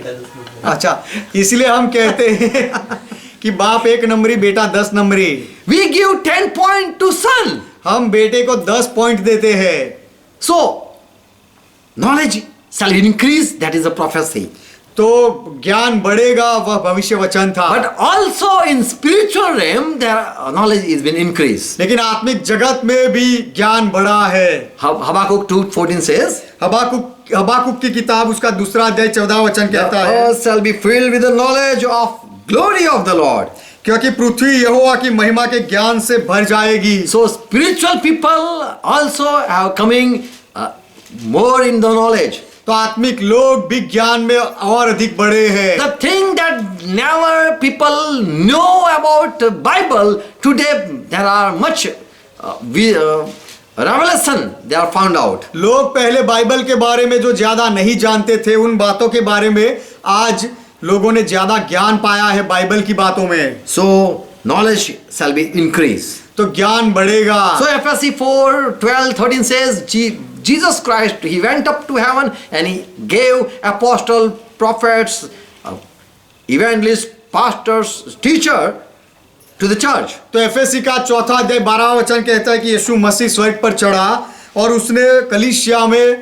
अच्छा, इसलिए हम कहते हैं कि बाप 1 नंबरी, बेटा 10 नंबरी। We give 10 points to son. हम बेटे को 10 पॉइंट देते हैं। So, knowledge shall increase, that is a prophecy. तो ज्ञान बढ़ेगा, वह भविष्य वचन था। But also in spiritual realm, their knowledge has been increased. लेकिन आत्मिक जगत में भी ज्ञान बढ़ा है। Habakkuk 2:14 says, हबाकुक की किताब उसका 2 अध्याय 14 वचन the कहता है, earth shall be filled with the knowledge of glory of the Lord. क्योंकि पृथ्वी यहोवा की महिमा के ज्ञान से भर जाएगी। So spiritual people also are coming more in the knowledge. तो आत्मिक लोग भी ज्ञान में और अधिक बढ़े हैं। The thing that never people know about the Bible, today there are much revelation they are found out. लोग पहले बाइबल के बारे में जो ज्यादा नहीं जानते थे, उन बातों के बारे में आज लोगों ने ज्यादा ज्ञान पाया है बाइबल की बातों में। So knowledge shall be increased. तो ज्ञान बढ़ेगा। So FSC 4:12-13 says Jesus Christ, he went up to heaven and he gave apostle, prophets, evangelists, pastors, teacher to the church. तो एफएससी का 4 अध्याय 12 वचन कहता है कि यीशु मसीह स्वर्ग पर चढ़ा और उसने कलीसिया में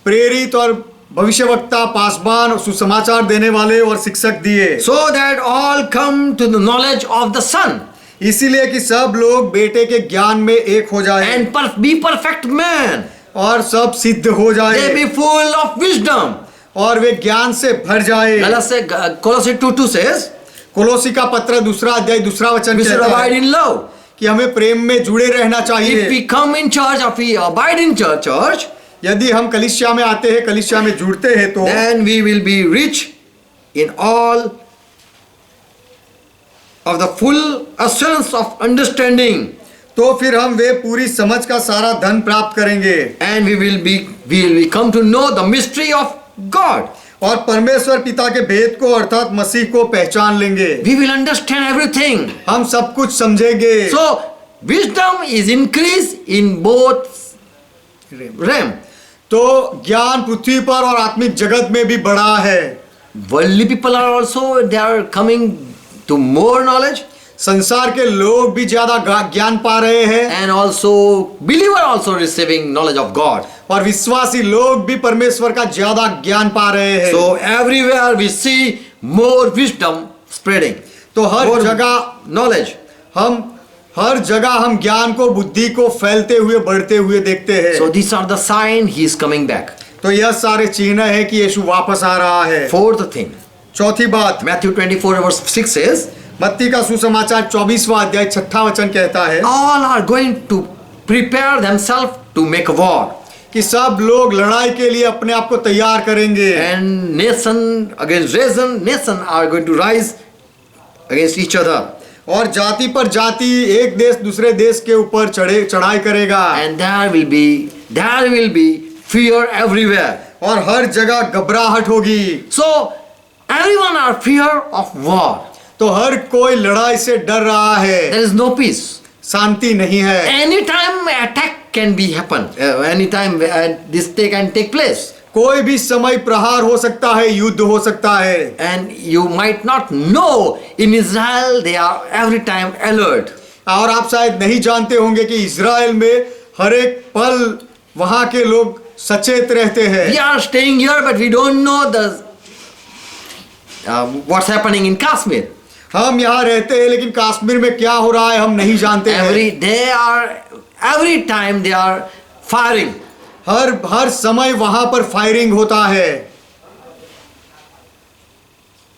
प्रेरित और भविष्यवक्ता, पासबान, सुसमाचार देने वाले और शिक्षक दिए। So that all come to the knowledge of the Son इसीलिए कि सब लोग बेटे के ज्ञान में एक हो जाए and be perfect man. और सब सिद्ध हो They जाए be full of wisdom. और वे ज्ञान से भर जाए। Colossians 2:2 says, कोलोसी का पत्र 2 अध्याय 2 वचन we should कहता abide है in love. कि हमें प्रेम में जुड़े रहना If चाहिए। we come in church, if we abide in church, यदि हम कलीसिया में आते हैं, कलीसिया में जुड़ते हैं, तो then we will be rich in all of the full assurance of understanding, तो फिर हम वे पूरी समझ का सारा धन प्राप्त करेंगे and we will come to know the mystery of God. और परमेश्वर पिता के भेद को अर्थात मसीह को पहचान लेंगे। We will understand everything. हम सब कुछ समझेंगे। So wisdom is increased in both realm. तो ज्ञान पृथ्वी पर और आत्मिक जगत में भी बढ़ा है। Worldly people are also, they are coming to more knowledge, संसार के लोग भी ज्यादा ज्ञान पा रहे हैं and also believer also receiving knowledge of God. और विश्वासी लोग भी परमेश्वर का ज्यादा ज्ञान पा रहे हैं। So everywhere we see more wisdom spreading. तो हर More जगह knowledge. हर जगह हम ज्ञान को, बुद्धि को फैलते हुए, बढ़ते हुए देखते हैं। So these are the sign he is coming back. तो यह सारे चिन्ह है कि यीशु वापस आ रहा है। Fourth thing, चौथी बात, Matthew 24:6 says, मत्ती का सुसमाचार 24वां अध्याय 6 वचन कहता है all are going to prepare themselves to make war, कि सब लोग लड़ाई के लिए अपने आप को तैयार करेंगे and nation against nation are going to rise against each other, और जाति पर जाति, एक देश दूसरे देश के ऊपर चढ़ाई करेगा and there will be fear everywhere. और हर जगह घबराहट होगी। So everyone are fear of war. तो हर कोई लड़ाई से डर रहा है, There is no peace. शांति नहीं है। Anytime attack can be happen. Anytime this can take place. कोई भी समय प्रहार हो सकता है, युद्ध हो सकता है। And you might not know, in Israel they are every time alert. और आप शायद नहीं जानते होंगे कि इज़राइल में हर एक पल वहां के लोग सचेत रहते हैं। We are staying here, but we don't know what's happening in Kashmir. हम यहाँ रहते हैं, लेकिन कश्मीर में क्या हो रहा है हम नहीं जानते हैं। Every time they are firing. हर समय वहां पर फायरिंग होता है।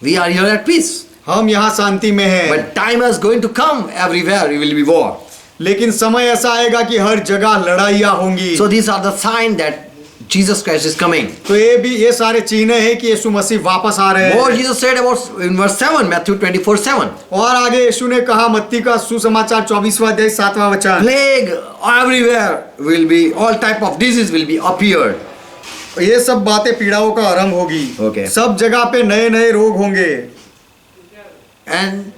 We are here at peace. हम यहाँ शांति में हैं। But time is going to come, everywhere will be war. लेकिन समय ऐसा आएगा कि हर जगह लड़ाइयाँ होंगी। So these are the signs that Jesus Christ is coming. तो ये सारे चिन्ह हैं कि यीशु मसीह वापस आ रहे हैं। More Jesus said about in verse 7, Matthew 24:7. और आगे यीशु ने कहा मत्ती का सुसमाचार 24वां अध्याय 7वां वचन, Plague everywhere will be, all type of disease will be appeared. ये सब बातें पीड़ाओं का आरंभ होगी। Okay. सब जगह पे नए नए रोग होंगे And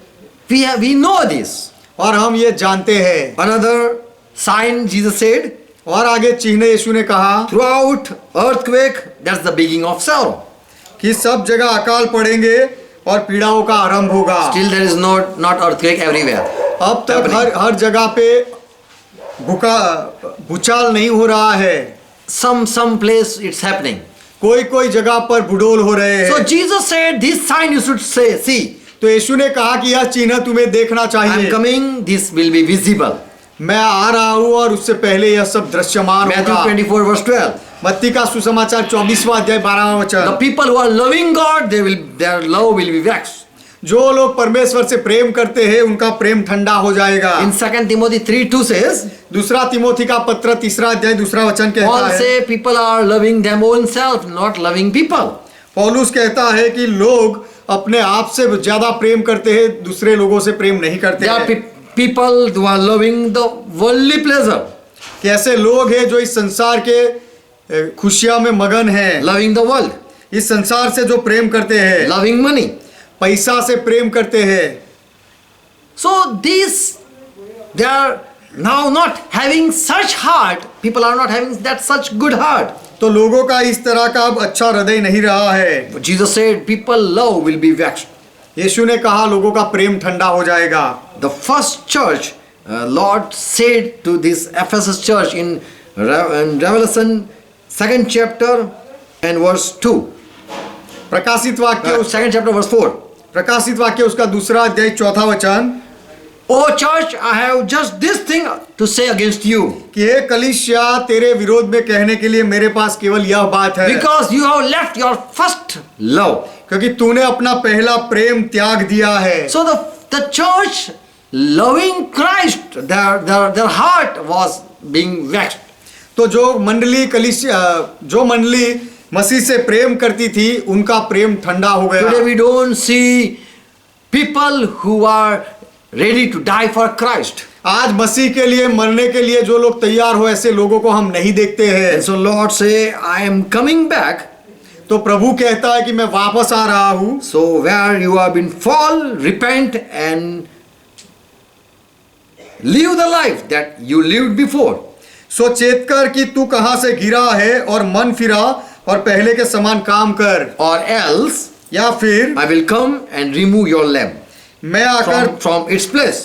we know this. और हम ये जानते हैं। Another sign Jesus said, और आगे चिन्ह यीशु ने कहा throughout earthquake, that's the beginning of sorrow. कि सब जगह अकाल पड़ेंगे और पीड़ाओं का आरंभ होगा। Still there is not earthquake everywhere. अब तक happening. हर जगह पे भूचाल नहीं हो रहा है। Some place it's happening. कोई जगह पर बुडोल हो रहे हैं। So Jesus said, this sign you should say, see, तो यीशु ने कहा कि यह चिन्ह तुम्हें देखना I am चाहिए। coming, this will be visible. मैं आ रहा हूँ और उससे पहले यह सब दृश्यमान Matthew होगा। 24 verse 12. मत्ती का सुसमाचार 24वां अध्याय 12वां The वचन। people who are loving God, their love will be waxed. जो लोग परमेश्वर से प्रेम करते हैं उनका प्रेम ठंडा हो जाएगा। In 2 Timothy 3:2 says, दूसरा तिमोथी का पत्र 3 अध्याय 2 वचन कहता Paul है, say people are loving them own self, not loving people. पौलुस कहता है कि लोग अपने आप से ज्यादा प्रेम करते हैं, दूसरे लोगों से प्रेम नहीं करते There are हैं। people who are loving the worldly pleasure, कैसे लोग हैं जो इस संसार के खुशियां में मगन हैं, loving the world, इस संसार से जो प्रेम करते हैं, loving money. पैसा से प्रेम करते हैं। So they are now not having such heart. People are not having that such good heart. तो लोगों का इस तरह का अब अच्छा हृदय नहीं रहा है। But Jesus said, people love will be waxed. यीशु ने कहा लोगों का प्रेम ठंडा हो जाएगा। The first church, Lord said to this Ephesus church in Revelation 2nd chapter and verse 2. प्रकाशित वाक्य 2nd chapter verse 4. प्रकाशित वाक्य उसका 2 अध्याय 4 वचन, O church, I have just this thing to say against you. कि हे कलीसिया तेरे विरोध में कहने के लिए मेरे पास केवल यह बात है, Because you have left your first love. क्योंकि तूने अपना पहला प्रेम त्याग दिया है। So the church loving Christ, their heart was being waxed. तो जो मंडली मसीह से प्रेम करती थी उनका प्रेम ठंडा हो Today गया। we don't see people who are ready to die for Christ. आज मसीह के लिए मरने के लिए जो लोग तैयार हो ऐसे लोगों को हम नहीं देखते हैं। And so Lord say, I am coming back. तो प्रभु कहता है कि मैं वापस आ रहा हूं। So where you have been fall, repent and live the life that you lived before. सो चेत कर कि तू कहां से गिरा है और मन फिरा और पहले के समान काम कर, Or else या फिर I will come and remove your lamp मैं आकर from its place.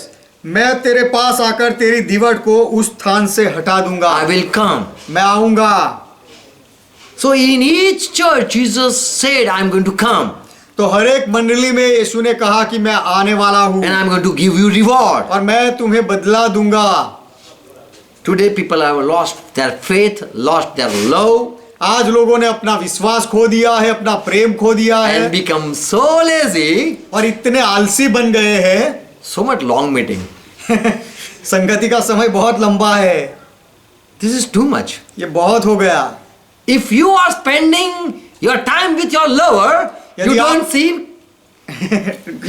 मैं तेरे पास आकर तेरी दीवार को उस स्थान से हटा दूंगा। I will come. मैं आऊंगा। So in each church Jesus said, I am going to come तो हर एक मंडली में यीशु ने कहा कि मैं आने वाला हूं and I am going to give you reward. और मैं तुम्हें बदला दूंगा। Today people have lost their faith, lost their love आज लोगों ने अपना विश्वास खो दिया है, अपना प्रेम खो दिया and है become so lazy. और इतने आलसी बन गए हैं। So much long meeting. संगति का समय बहुत लंबा है, This is too much. ये बहुत हो गया। If you are spending your time with your lover, you यदि आप- don't see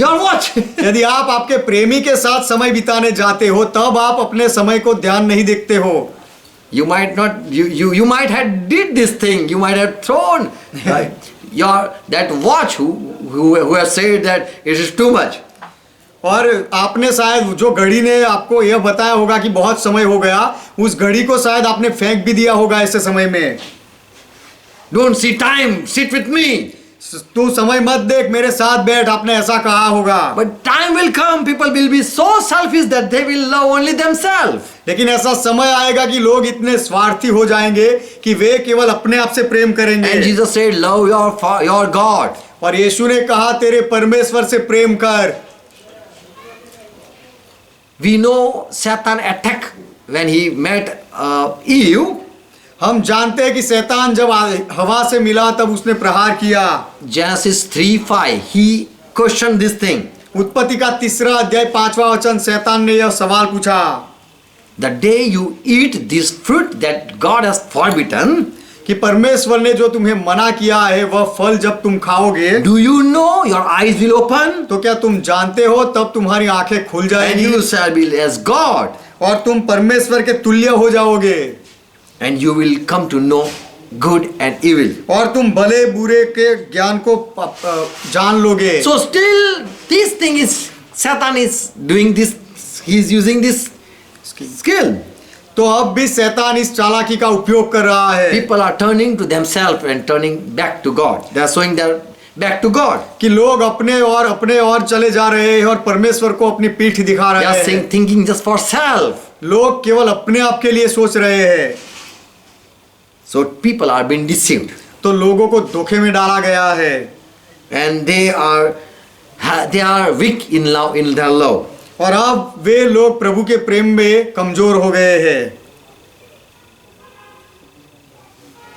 your watch. यदि आप आपके प्रेमी के साथ समय बिताने जाते हो तब आप अपने समय को ध्यान नहीं देखते हो। You might not. You might have did this thing. You might have thrown that watch. Who has said that it is too much. और आपने शायद जो घड़ी ने आपको यह बताया होगा कि बहुत समय हो गया, उस घड़ी को शायद आपने फेंक भी दिया होगा ऐसे समय में। Don't see time. Sit with me. तू समय मत देख, मेरे साथ बैठ, आपने ऐसा कहा होगा। But time will come. People will be so selfish that they will love only themselves. लेकिन ऐसा समय आएगा कि लोग इतने स्वार्थी हो जाएंगे कि वे केवल अपने आप से प्रेम करेंगे। And Jesus said, "Love your God." और यीशु ने कहा तेरे परमेश्वर से प्रेम कर। We know Satan attacked when he met Eve. हम जानते हैं कि शैतान जब हवा से मिला तब उसने प्रहार किया। Genesis 3:5. He questioned this thing. उत्पत्ति का 3 अध्याय 5वां वचन, शैतान ने यह सवाल पूछा, The day you eat this fruit that God has forbidden, कि परमेश्वर ने जो तुम्हें मना किया है वह फल जब तुम खाओगे do you know your eyes will open तो क्या तुम जानते हो तब तुम्हारी आंखें खुल and जाएंगी you shall be as God, और तुम परमेश्वर के तुल्य हो जाओगे and you will come to know good and evil. और तुम भले बुरे के ज्ञान को जान लोगे। So still this thing is Satan is doing this. He is using this skill. तो अब भी शैतान इस चालाकी का उपयोग कर रहा है। People are turning to themselves and turning back to God. They are showing their back to God. कि लोग अपने और चले जा रहे हैं और परमेश्वर को अपनी पीठ दिखा They रहे are हैं। thinking just for self. लोग केवल अपने आप के लिए सोच रहे हैं, So people are being deceived. तो लोगों को धोखे में डाला गया है And they are weak in love, in their love. और अब वे लोग प्रभु के प्रेम में कमजोर हो गए हैं।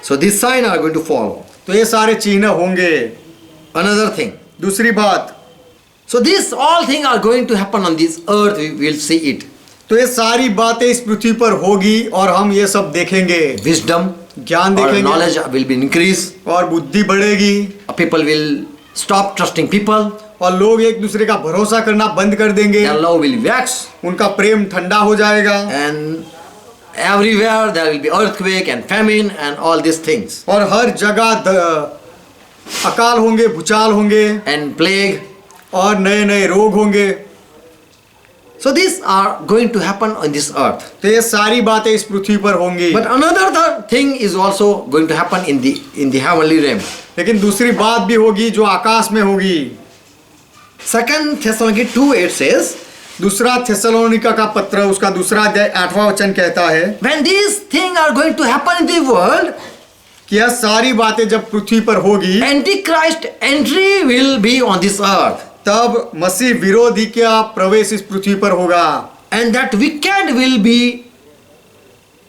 So these signs are going to follow. तो ये सारे चिन्ह होंगे। Another thing. दूसरी बात, So these all things are going to happen on this earth. We will see it. तो ये सारी बातें इस पृथ्वी पर होगी और हम ये सब देखेंगे। Wisdom ज्ञान or देखेंगे knowledge will be increased. और बुद्धि बढ़ेगी People will stop trusting people. और लोग एक दूसरे का भरोसा करना बंद कर देंगे। Their love will wax. उनका प्रेम ठंडा हो जाएगा And everywhere there will be earthquake and famine and all these things. और हर जगह अकाल होंगे, भूचाल होंगे And plague. और नए नए रोग होंगे। So these are going to happen on this earth. तो ये सारी बातें इस पृथ्वी पर होंगी। But another thing is also going to happen in the heavenly realm. लेकिन दूसरी बात भी होगी जो आकाश में होगी। 2 Thessalonians 2:8 says, दूसरा थेसलोनिका का पत्र उसका दूसरा अध्याय 8वां वचन कहता है when these things are going to happen in the world, कि यह सारी बातें जब पृथ्वी पर होगी Antichrist entry will be on this earth. तब मसीह विरोधी का प्रवेश इस पृथ्वी पर होगा। And that wicked will be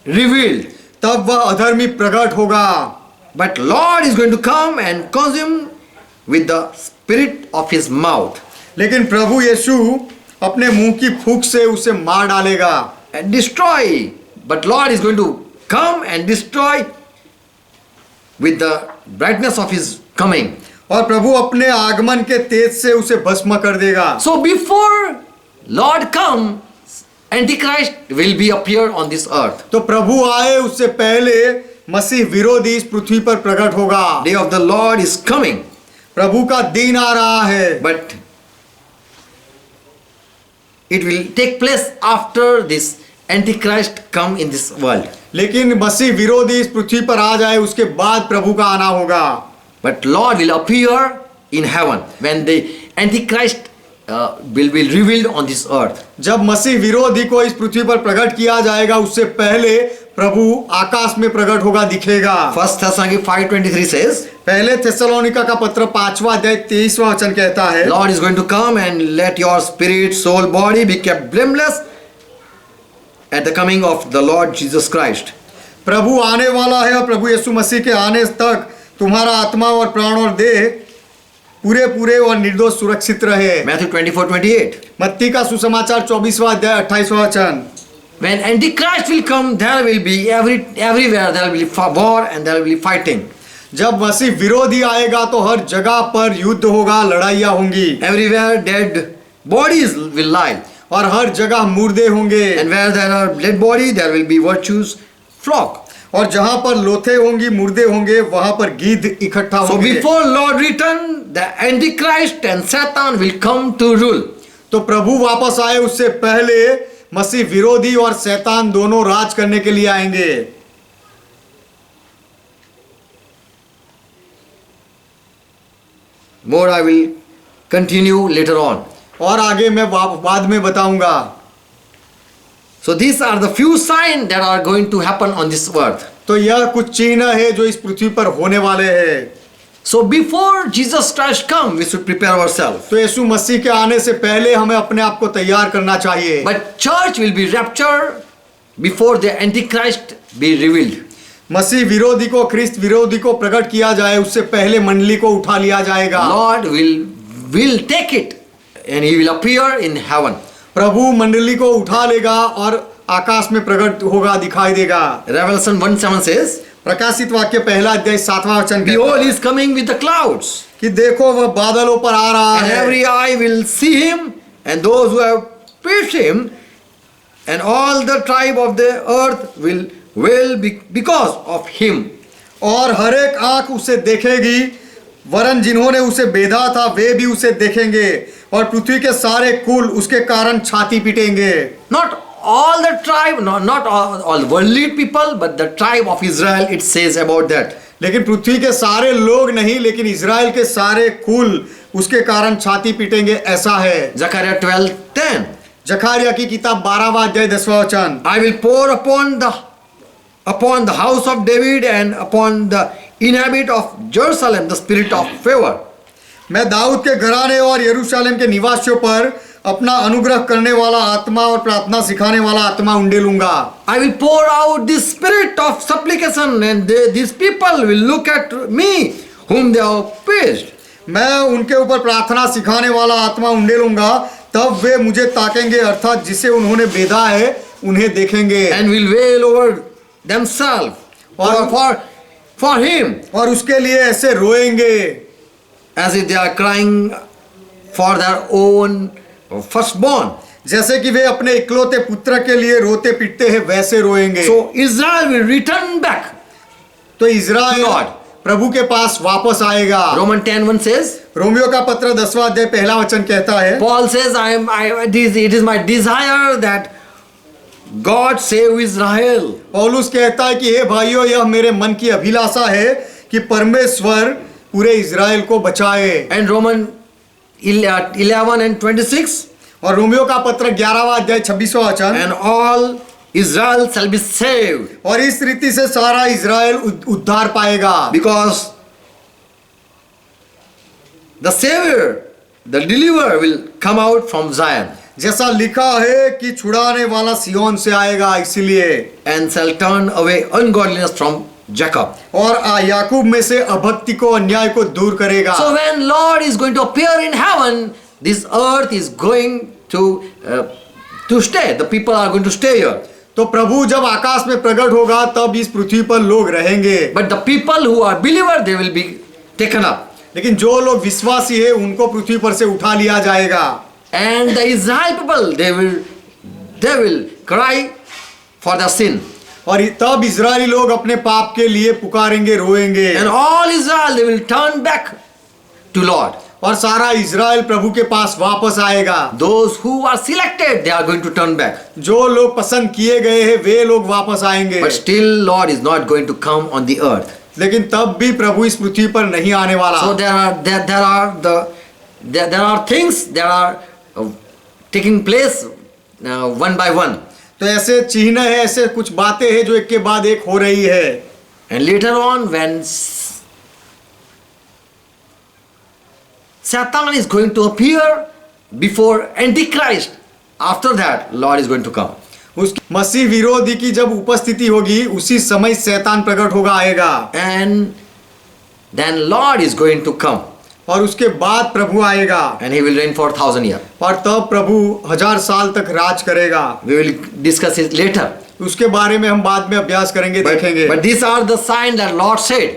revealed. तब वह अधर्मी प्रकट होगा। But Lord is going to come and consume with the spirit of his mouth. लेकिन प्रभु यीशु अपने मुंह की फूंक से उसे मार डालेगा And destroy. But Lord is going to come and destroy with the brightness of his coming. और प्रभु अपने आगमन के तेज से उसे भस्म कर देगा। So before Lord come, Antichrist will be appear on this earth. तो प्रभु आए उससे पहले मसीह विरोधी इस पृथ्वी पर प्रकट होगा। Day of the Lord is coming. प्रभु का दिन आ रहा है But it will take place after this Antichrist come in this world. लेकिन मसीह विरोधी इस पृथ्वी पर आ जाए उसके बाद प्रभु का आना होगा। But Lord will appear in heaven when the Antichrist will be revealed on this earth. जब मसीह विरोधी को इस पृथ्वी पर प्रकट किया जाएगा उससे पहले प्रभु आकाश में प्रकट होगा, दिखेगा। 1 Thessalonians 5:23 says, पहले थेसलोनिका का पत्र 5वां अध्याय 23वां वचन कहता है Lord is going to come and let your spirit, soul, body be kept blameless at the coming of the Lord Jesus Christ. प्रभु आने वाला है और प्रभु यीशु मसीह के आने तक तुम्हारा आत्मा और प्राण और देह पूरे पूरे और निर्दोष सुरक्षित रहे। Matthew 24:28. मत्ती का सुसमाचार 24वां अध्याय 28वां वचन। When Antichrist will come, there will be everywhere there will be war and there will be fighting. जब मसीह विरोधी आएगा तो हर जगह पर युद्ध होगा, लड़ाइयाँ होंगी Everywhere dead bodies will lie. और हर जगह मुर्दे होंगे And where there are dead body, there will be virtues flock. और जहाँ पर लोथे होंगी, मुर्दे होंगे, वहां पर गिद्ध इकट्ठा So होंगे। before Lord return, the Antichrist and Satan will come to rule. तो प्रभु वापस आए उससे पहले मसीह विरोधी और शैतान दोनों राज करने के लिए आएंगे। More I will continue later on. और आगे मैं बाद में बताऊंगा। So these are the few signs that are going to happen on this earth. तो यह कुछ चिन्ह है जो इस पृथ्वी पर होने वाले हैं। So before Jesus Christ come, we should prepare ourselves. तो यीशु मसीह के आने से पहले हमें अपने आप को तैयार करना चाहिए। But church will be raptured before the Antichrist be revealed. मसीह विरोधी को, ख्रिस्त विरोधी को प्रकट किया जाए उससे पहले मंडली को उठा लिया जाएगा। Lord will take it and he will appear in heaven. प्रभु मंडली को उठा लेगा और आकाश में प्रकट होगा, दिखाई देगा। Revelation 1:7 says, प्रकाशित वाक्य पहला अध्याय 7वां वचन कहता Behold, है he is coming with the clouds, कि देखो वह बादलों पर आ रहा and है every eye will see him, and those who have pierced him, and all the tribe of the earth will be because of him. और हर एक आंख उसे देखेगी, वरन जिन्होंने उसे बेधा था वे भी उसे देखेंगे और पृथ्वी के सारे कुल उसके कारण छाती पीटेंगे। Not all the tribe, not all worldly people, but the tribe of Israel, it says about that. लेकिन पृथ्वी के सारे लोग नहीं, लेकिन इज़राइल के सारे कुल उसके कारण छाती पीटेंगे, ऐसा है। Zechariah 12:10. जकारिया की किताब 12वां अध्याय 10वां वचन। I will pour upon the house of David and upon the inhabit of Jerusalem the spirit of favor. मैं दाऊद के घराने और यरूशलेम के निवासियों पर अपना अनुग्रह करने वाला आत्मा और प्रार्थना सिखाने वाला आत्मा उंडेलूंगा। I will pour out this spirit of supplication and these people will look at me whom they have pierced. मैं उनके ऊपर प्रार्थना सिखाने वाला आत्मा उंडेलूंगा, तब वे मुझे ताकेंगे, अर्थात जिसे उन्होंने बेधा है उन्हें देखेंगे। And will wail over themselves for him और उसके लिए ऐसे रोएंगे as if they are crying for their own firstborn. जैसे कि वे अपने इकलौते पुत्र के लिए रोते पिटते हैं, वैसे रोएंगे। So Israel will return back. तो इज़राइल Lord. प्रभु के पास वापस आएगा। Romans 10:1 says, रोमियो का पत्र 10वां अध्याय पहला वचन कहता है, Paul says, it is my desire that God save Israel. पौलुस कहता है कि हे भाइयों, यह मेरे मन की अभिलाषा है कि परमेश्वर पूरे इज़राइल को बचाए। And Romans 11:26, और रोमियो का पत्र 11वां अध्याय 26वां वचन, and all Israel shall be saved और इस रीति से सारा इज़राइल उद्धार पाएगा। because the Savior, the deliverer will come out from Zion जैसा लिखा है कि छुड़ाने वाला सियोन से आएगा, इसीलिए and shall turn away ungodliness from Jacob. और याकूब में से अभक्ति को, अन्याय को दूर करेगा। So when Lord is going to appear in heaven, this earth is going to stay. The people are going to stay here. तो प्रभु जब आकाश में प्रकट होगा तब इस पृथ्वी पर लोग रहेंगे। But the people who are believers, they will be taken up. लेकिन जो लोग विश्वासी है उनको पृथ्वी पर से उठा लिया जाएगा। And the Israel people, they will cry for their sin. और तब इजरायली लोग अपने पाप के लिए पुकारेंगे, रोएंगे। And all Israel, they will turn back to Lord. और सारा इजराइल प्रभु के पास वापस आएगा। Those who are selected, they are going to turn back. जो लोग पसंद किए गए हैं वे लोग वापस आएंगे। But still Lord is not going to come on the earth. लेकिन तब भी प्रभु इस पृथ्वी पर नहीं आने वाला। So there are things that are taking place one by one. तो ऐसे चिन्ह है, ऐसे कुछ बातें हैं जो एक के बाद एक हो रही है। And later on, when Satan is going to appear before Antichrist, after that Lord is going to come. उसकी मसीह विरोधी की जब उपस्थिति होगी उसी समय शैतान प्रकट होगा, आएगा। And then Lord is going to come. और उसके बाद प्रभु आएगा। And he will reign for 1,000 years. और तब प्रभु 1000 साल तक राज करेगा। We will discuss it later. उसके बारे में हम बाद में अभ्यास करेंगे, देखेंगे। But these are the signs that Lord said.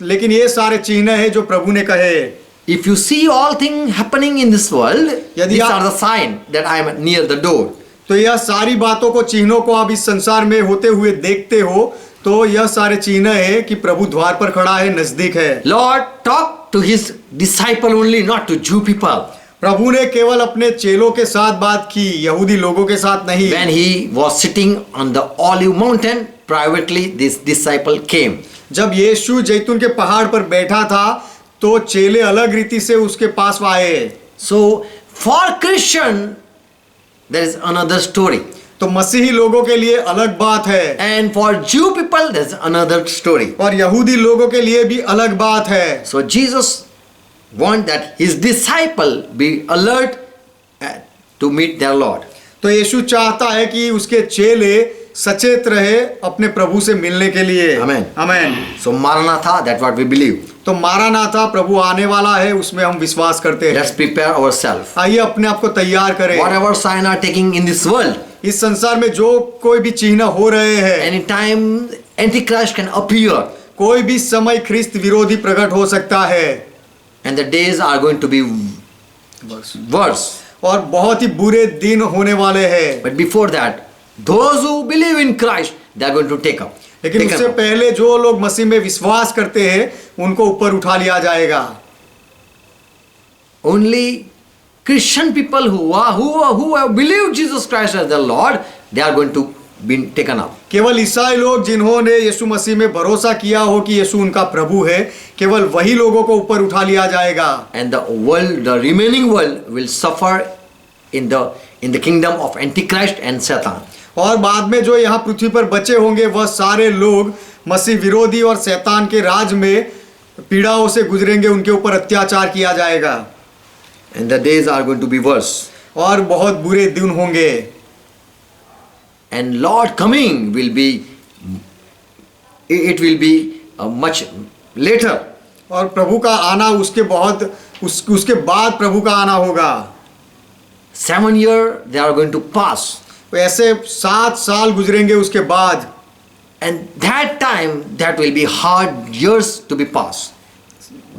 लेकिन ये सारे चिन्ह है जो प्रभु ने कहे। If you see all things happening in this world, यदि these आप- are the sign that I am near the door. तो यह सारी बातों को, चिन्हों को आप इस संसार में होते हुए देखते हो, तो यह सारे चिन्ह है कि प्रभु द्वार पर खड़ा है, नजदीक है। Lord talked to his disciple only, not to Jew people. प्रभु ने केवल अपने चेलों के साथ बात की, यहूदी लोगों के साथ नहीं। When he was sitting on the olive mountain, privately this disciple came. जब यीशु जैतून के पहाड़ पर बैठा था तो चेले अलग रीति से उसके पास आए। So for Christian, there is another story. तो मसीही लोगों के लिए अलग बात है, And for Jew people, there is another story. और यहूदी लोगों के लिए भी अलग बात है। So Jesus want that his disciple be alert to meet their Lord. तो यीशु चाहता है कि उसके चेले सचेत रहे अपने प्रभु से मिलने के लिए। Amen. Amen. So Maranatha, that's what we believe. तो मारानाथा, प्रभु आने वाला है, उसमें हम विश्वास करते हैं। Let's prepare ourselves. आइए अपने आप को तैयार करें। Whatever sign are taking in this world, इस संसार में जो कोई भी चिन्ह हो रहे हैं, anytime Antichrist can appear, कोई भी समय ख्रिस्त विरोधी प्रकट हो सकता है। and the days are going to be worse. और बहुत ही बुरे दिन होने वाले हैं। But before that, those who believe in Christ, they are going to take up. लेकिन Taken उससे up. पहले जो लोग मसीह में विश्वास करते हैं उनको ऊपर उठा लिया जाएगा। Only Christian people who have believed Jesus Christ as their Lord, they are going to been taken up. केवल ईसाई लोग जिन्होंने यीशु मसीह में भरोसा किया हो कि यीशु उनका प्रभु है, केवल वही लोगों को ऊपर उठा लिया जाएगा। And the world, the remaining world will suffer in the kingdom of Antichrist and Satan. और बाद में जो यहाँ पृथ्वी पर बचे होंगे वह सारे लोग मसीह विरोधी और शैतान के राज में पीड़ाओं से गुजरेंगे, उनके ऊपर अत्याचार किया जाएगा। And the days are going to be worse. और बहुत बुरे दिन होंगे। And Lord coming will be, it will be much later. और प्रभु का आना उसके बाद प्रभु का आना होगा। 7 years they are going to pass. ऐसे 7 साल गुजरेंगे उसके बाद। And that time, that will be hard years to be passed.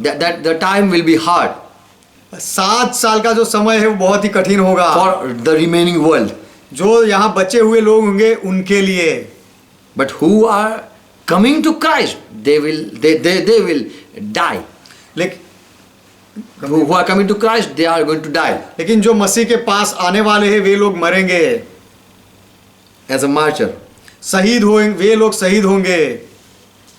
That the time will be hard 7 साल का जो समय है वो बहुत ही कठिन होगा for the remaining world. जो यहाँ बचे हुए लोग होंगे उनके लिए। But who are coming to Christ, they will die. लेकिन Who are coming to Christ, they are going to die लेकिन जो मसीह के पास आने वाले हैं वे लोग मरेंगे as a martyr. शहीद होंगे, वे लोग शहीद होंगे।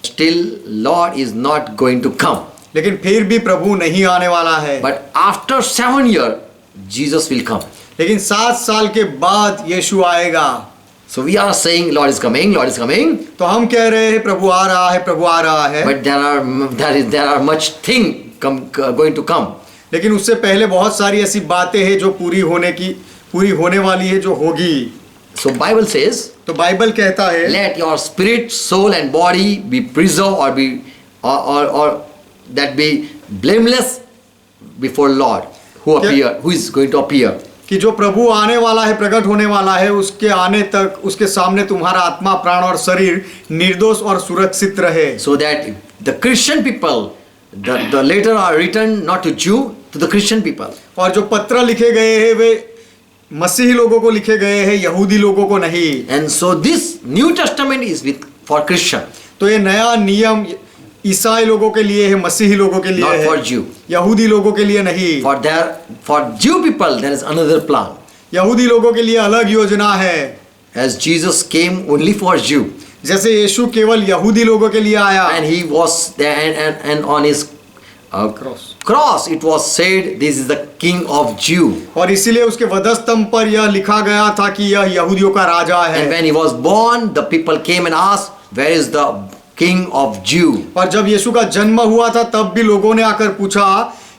Still, Lord is not going to come. लेकिन फिर भी प्रभु नहीं आने वाला है। But after 7 years, Jesus will come. लेकिन 7 साल के बाद यीशु आएगा। So we are saying, Lord is coming, Lord is coming. तो हम कह रहे हैं प्रभु आ रहा है, प्रभु आ रहा है। But there are much thing going to come. लेकिन उससे पहले बहुत सारी ऐसी बातें हैं जो पूरी होने वाली है, जो होगी। So Bible says, तो बाइबल कहता है let your spirit, soul and body be preserved or that be blameless before Lord who is going to appear. कि जो प्रभु आने वाला है, प्रकट होने वाला है, उसके आने तक उसके सामने तुम्हारा आत्मा, प्राण और शरीर निर्दोष और सुरक्षित रहे। So that the Christian people, the letter are written not to Jew, to the Christian people. और जो पत्र लिखे गए हैं वे मसीही लोगों को लिखे गए हैं, यहूदी लोगों को नहीं। And so this New Testament is for Christian. तो ये नया नियम ईसाई लोगों के लिए है, मसीही लोगों के लिए Not है, for Jew. यहूदी लोगों के लिए नहीं। For Jew people there is another plan. यहूदी लोगों के लिए अलग योजना है। As Jesus came only for Jew. जैसे यीशु केवल यहूदी लोगों के लिए आया। And he was there and on his cross it was said, this is the King of Jew. और इसीलिए उसके वधस्तंभ पर यह लिखा गया था कि यह यहूदियों का राजा है। And when he was born, the people came and asked, where is the King of Jew? और जब यीशु का जन्म हुआ था तब भी लोगों ने आकर पूछा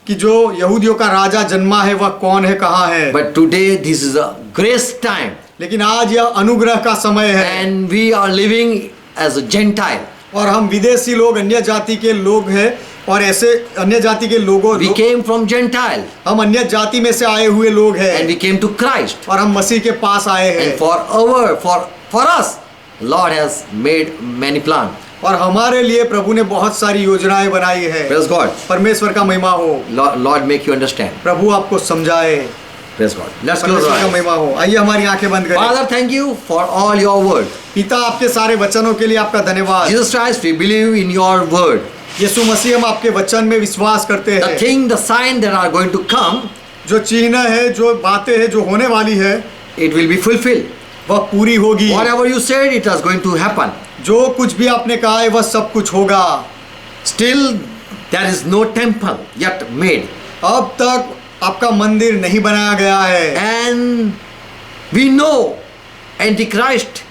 कि जो यहूदियों का राजा जन्मा है वह कौन है, कहाँ है। But today this is a grace time. लेकिन आज यह अनुग्रह का समय है। And we are living as a Gentile. और हम विदेशी लोग, अन्य जाति के लोग हैं, और ऐसे अन्य जाति के लोगों We came from Gentile. हम अन्य जाति में से आए हुए लोग हैं। And we came to Christ. और हम मसीह के पास आए हैं। And for us, Lord has made many plans. और हमारे लिए प्रभु ने बहुत सारी योजनाएं बनाई है। Praise God. परमेश्वर का महिमा हो। Lord make you understand. प्रभु आपको समझाए। Praise God. Let's close परमेश्वर our का eyes. महिमा हो। आइए हमारी आंखें बंद करें। Father, thank you for all your word. पिता आपके सारे वचनों के लिए आपका धन्यवाद। Jesus Christ, we believe in your word. यीशु मसीह हम आपके वचन में विश्वास करते The हैं। thing, the sign that are going to come, जो चिन्ह है, जो बातें हैं, जो होने वाली है, it will be fulfilled. वह पूरी होगी। Whatever you said, it is going to happen. जो कुछ भी आपने कहा है वह सब कुछ होगा। Still, there is no temple yet made. अब तक आपका मंदिर नहीं बनाया गया है। And we know Antichrist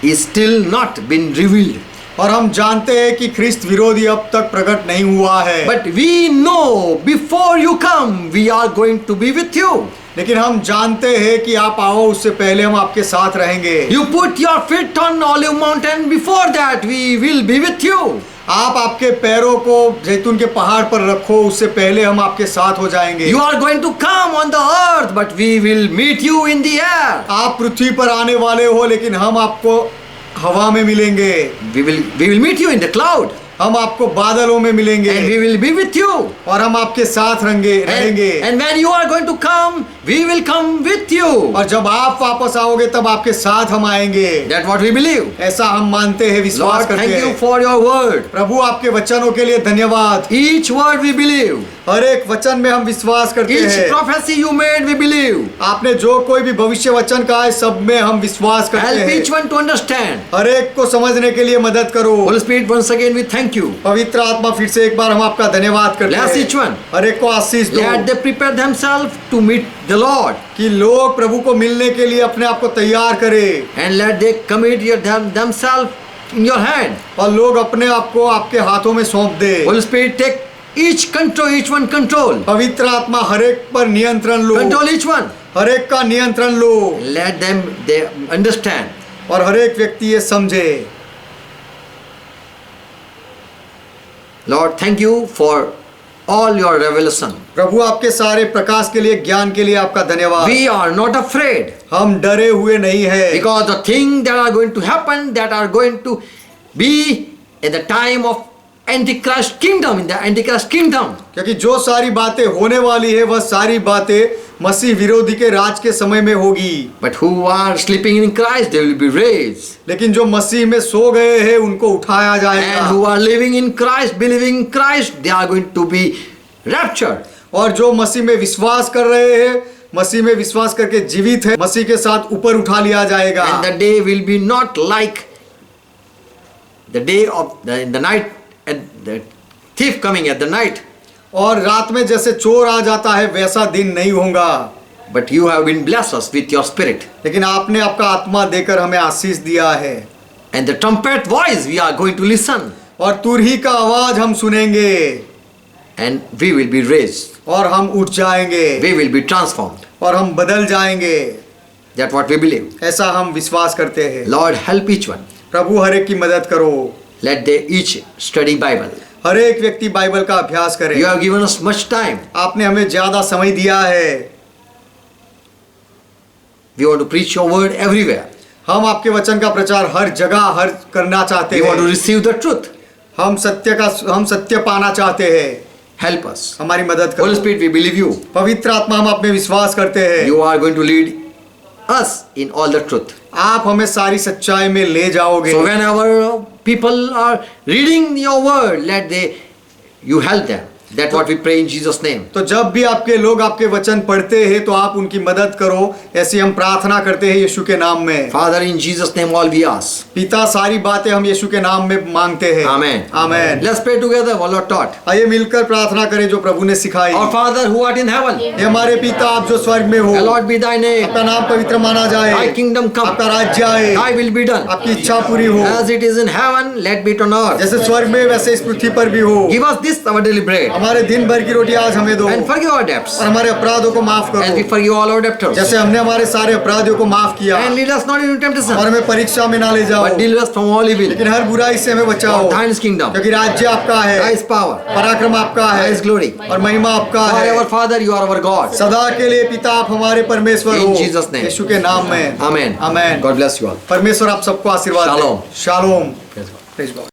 is still not been revealed. और हम जानते हैं कि ख्रिस्त विरोधी अब तक प्रकट नहीं हुआ है। But we know before you come, we are going to be with you. लेकिन हम जानते हैं कि आप आओ उससे पहले हम आपके साथ रहेंगे। You put your feet on Olive Mountain, before that we will be with you. आप आपके पैरों को जैतून के पहाड़ पर रखो, उससे पहले हम आपके साथ हो जाएंगे। You are going to come on the earth, but we will meet you in the air. आप पृथ्वी पर आने वाले हो लेकिन हम आपको हवा में मिलेंगे। We will meet you in the cloud. हम आपको बादलों में मिलेंगे। And we will be with you. और हम आपके साथ रहेंगे। And when you are going to come, we will come with you. और जब आप वापस आओगे तब आपके साथ हम आएंगे। That's what we believe. ऐसा हम मानते हैं, विश्वास Lord, करते thank you हैं। for your word. प्रभु आपके वचनों के लिए धन्यवाद। Each word we believe. हर एक वचन में हम विश्वास करते Each हैं। prophecy you made we believe. आपने जो कोई भी भविष्य वचन कहा है सब में हम विश्वास करते Help हैं। each one to understand. हर एक को समझने के लिए मदद करो। Holy Spirit, once again we thank you. पवित्र आत्मा, फिर से एक बार हम आपका धन्यवाद करते Bless each हैं। one. हर एक को आशीष दो Let they prepare themselves to meet the Lord. कि लोग प्रभु को मिलने के लिए अपने आप को तैयार करें And let they commit themselves in your hand. और लोग अपने आप को आपके हाथों में सौंप दे। Holy Spirit, take each one control. पवित्र आत्मा हर एक पर नियंत्रण लो। Control each one. हर एक का नियंत्रण लो Let them they understand. और हर एक व्यक्ति ये समझे। Lord, thank you for all your revelation. प्रभु आपके सारे प्रकाश के लिए, ज्ञान के लिए आपका धन्यवाद। We are not afraid हम डरे हुए नहीं है because the things that are going to happen, that are going to be at the time of Antichrist kingdom, in the Antichrist kingdom. क्योंकि जो सारी बातें होने वाली है वह सारी बातें मसीह विरोधी के राज के समय में होगी। But who are sleeping in Christ, they will be raised. लेकिन जो मसीह में सो गए हैं उनको उठाया And जाएगा who are living in Christ, believing in Christ, they are going to be raptured. और जो मसीह में विश्वास कर रहे हैं, मसीह में विश्वास करके जीवित है, मसीह के साथ ऊपर उठा लिया जाएगा। And the day will be not like the day of the night, and the thief coming at the night. और रात में जैसे चोर आ जाता है वैसा दिन नहीं होगा। But you have been blessed us with your spirit. लेकिन आपने आपका आत्मा देकर हमें आशीष दिया है And the trumpet voice we are going to listen. और तुरही का आवाज हम सुनेंगे And we will be raised. और हम उठ जाएंगे We will be transformed. और हम बदल जाएंगे। That's what we believe. ऐसा हम विश्वास करते हैं। Lord, help each one. प्रभु हर एक की मदद करो। Let they each study Bible. हर एक व्यक्ति बाइबल का अभ्यास करे। You have given us much time. आपने हमें ज्यादा समय दिया है। We want to preach your word everywhere. हम आपके वचन का प्रचार हर जगह हर करना चाहते We want to हैं। receive the truth. हम सत्य पाना चाहते हैं। Help us. हमारी मदद Holy करो। Spirit, we believe you. पवित्र आत्मा, हम आप में विश्वास करते हैं। You are going to lead us in all the truth. आप हमें सारी सच्चाई में ले जाओगे। So whenever people are reading your word, you help them. That's what we pray in Jesus' name. तो जब भी आपके लोग आपके वचन पढ़ते हैं तो आप उनकी मदद करो, ऐसी हम प्रार्थना करते हैं यीशु के नाम में। Father, in Jesus' name all we ask. पिता, सारी बातें हम यीशु के नाम में मांगते हैं। Amen. Amen. Let's pray together, what Lord taught. आइए मिलकर प्रार्थना करें जो प्रभु ने सिखाई। Our Father who art in heaven, हे हमारे पिता, आप जो स्वर्ग में हो, hallowed be thy name. आपका नाम पवित्र माना जाए, Thy kingdom come. आपका राज्य आए, Thy will be done. आपकी इच्छा पूरी हो, As it is in heaven, let be it on earth. जैसे स्वर्ग में वैसे इस पृथ्वी पर भी हो। Give us this our daily bread. हमारे दिन भर की रोटी आज हमें दो And forgive our debts. और हमारे अपराधों को माफ As we करो, forgive all our debtors. जैसे हमने हमारे सारे अपराधियों को माफ किया। And lead us not into और temptation, हमें परीक्षा में ना ले जाओ, but deliver us from all evil. लेकिन हर बुराई से हमें बचाओ, For thine is kingdom, क्योंकि राज्य आपका है, thy is power, पराक्रम आपका thy है is glory. और महिमा आपका Forever, है। Father, you are our God. सदा के लिए पिता, आप हमारे परमेश्वर In हो, Jesus' name. यीशु के नाम में Amen. Amen. God bless you all. परमेश्वर आप सबको आशीर्वाद दे। Shalom. Shalom. Praise God. Praise God.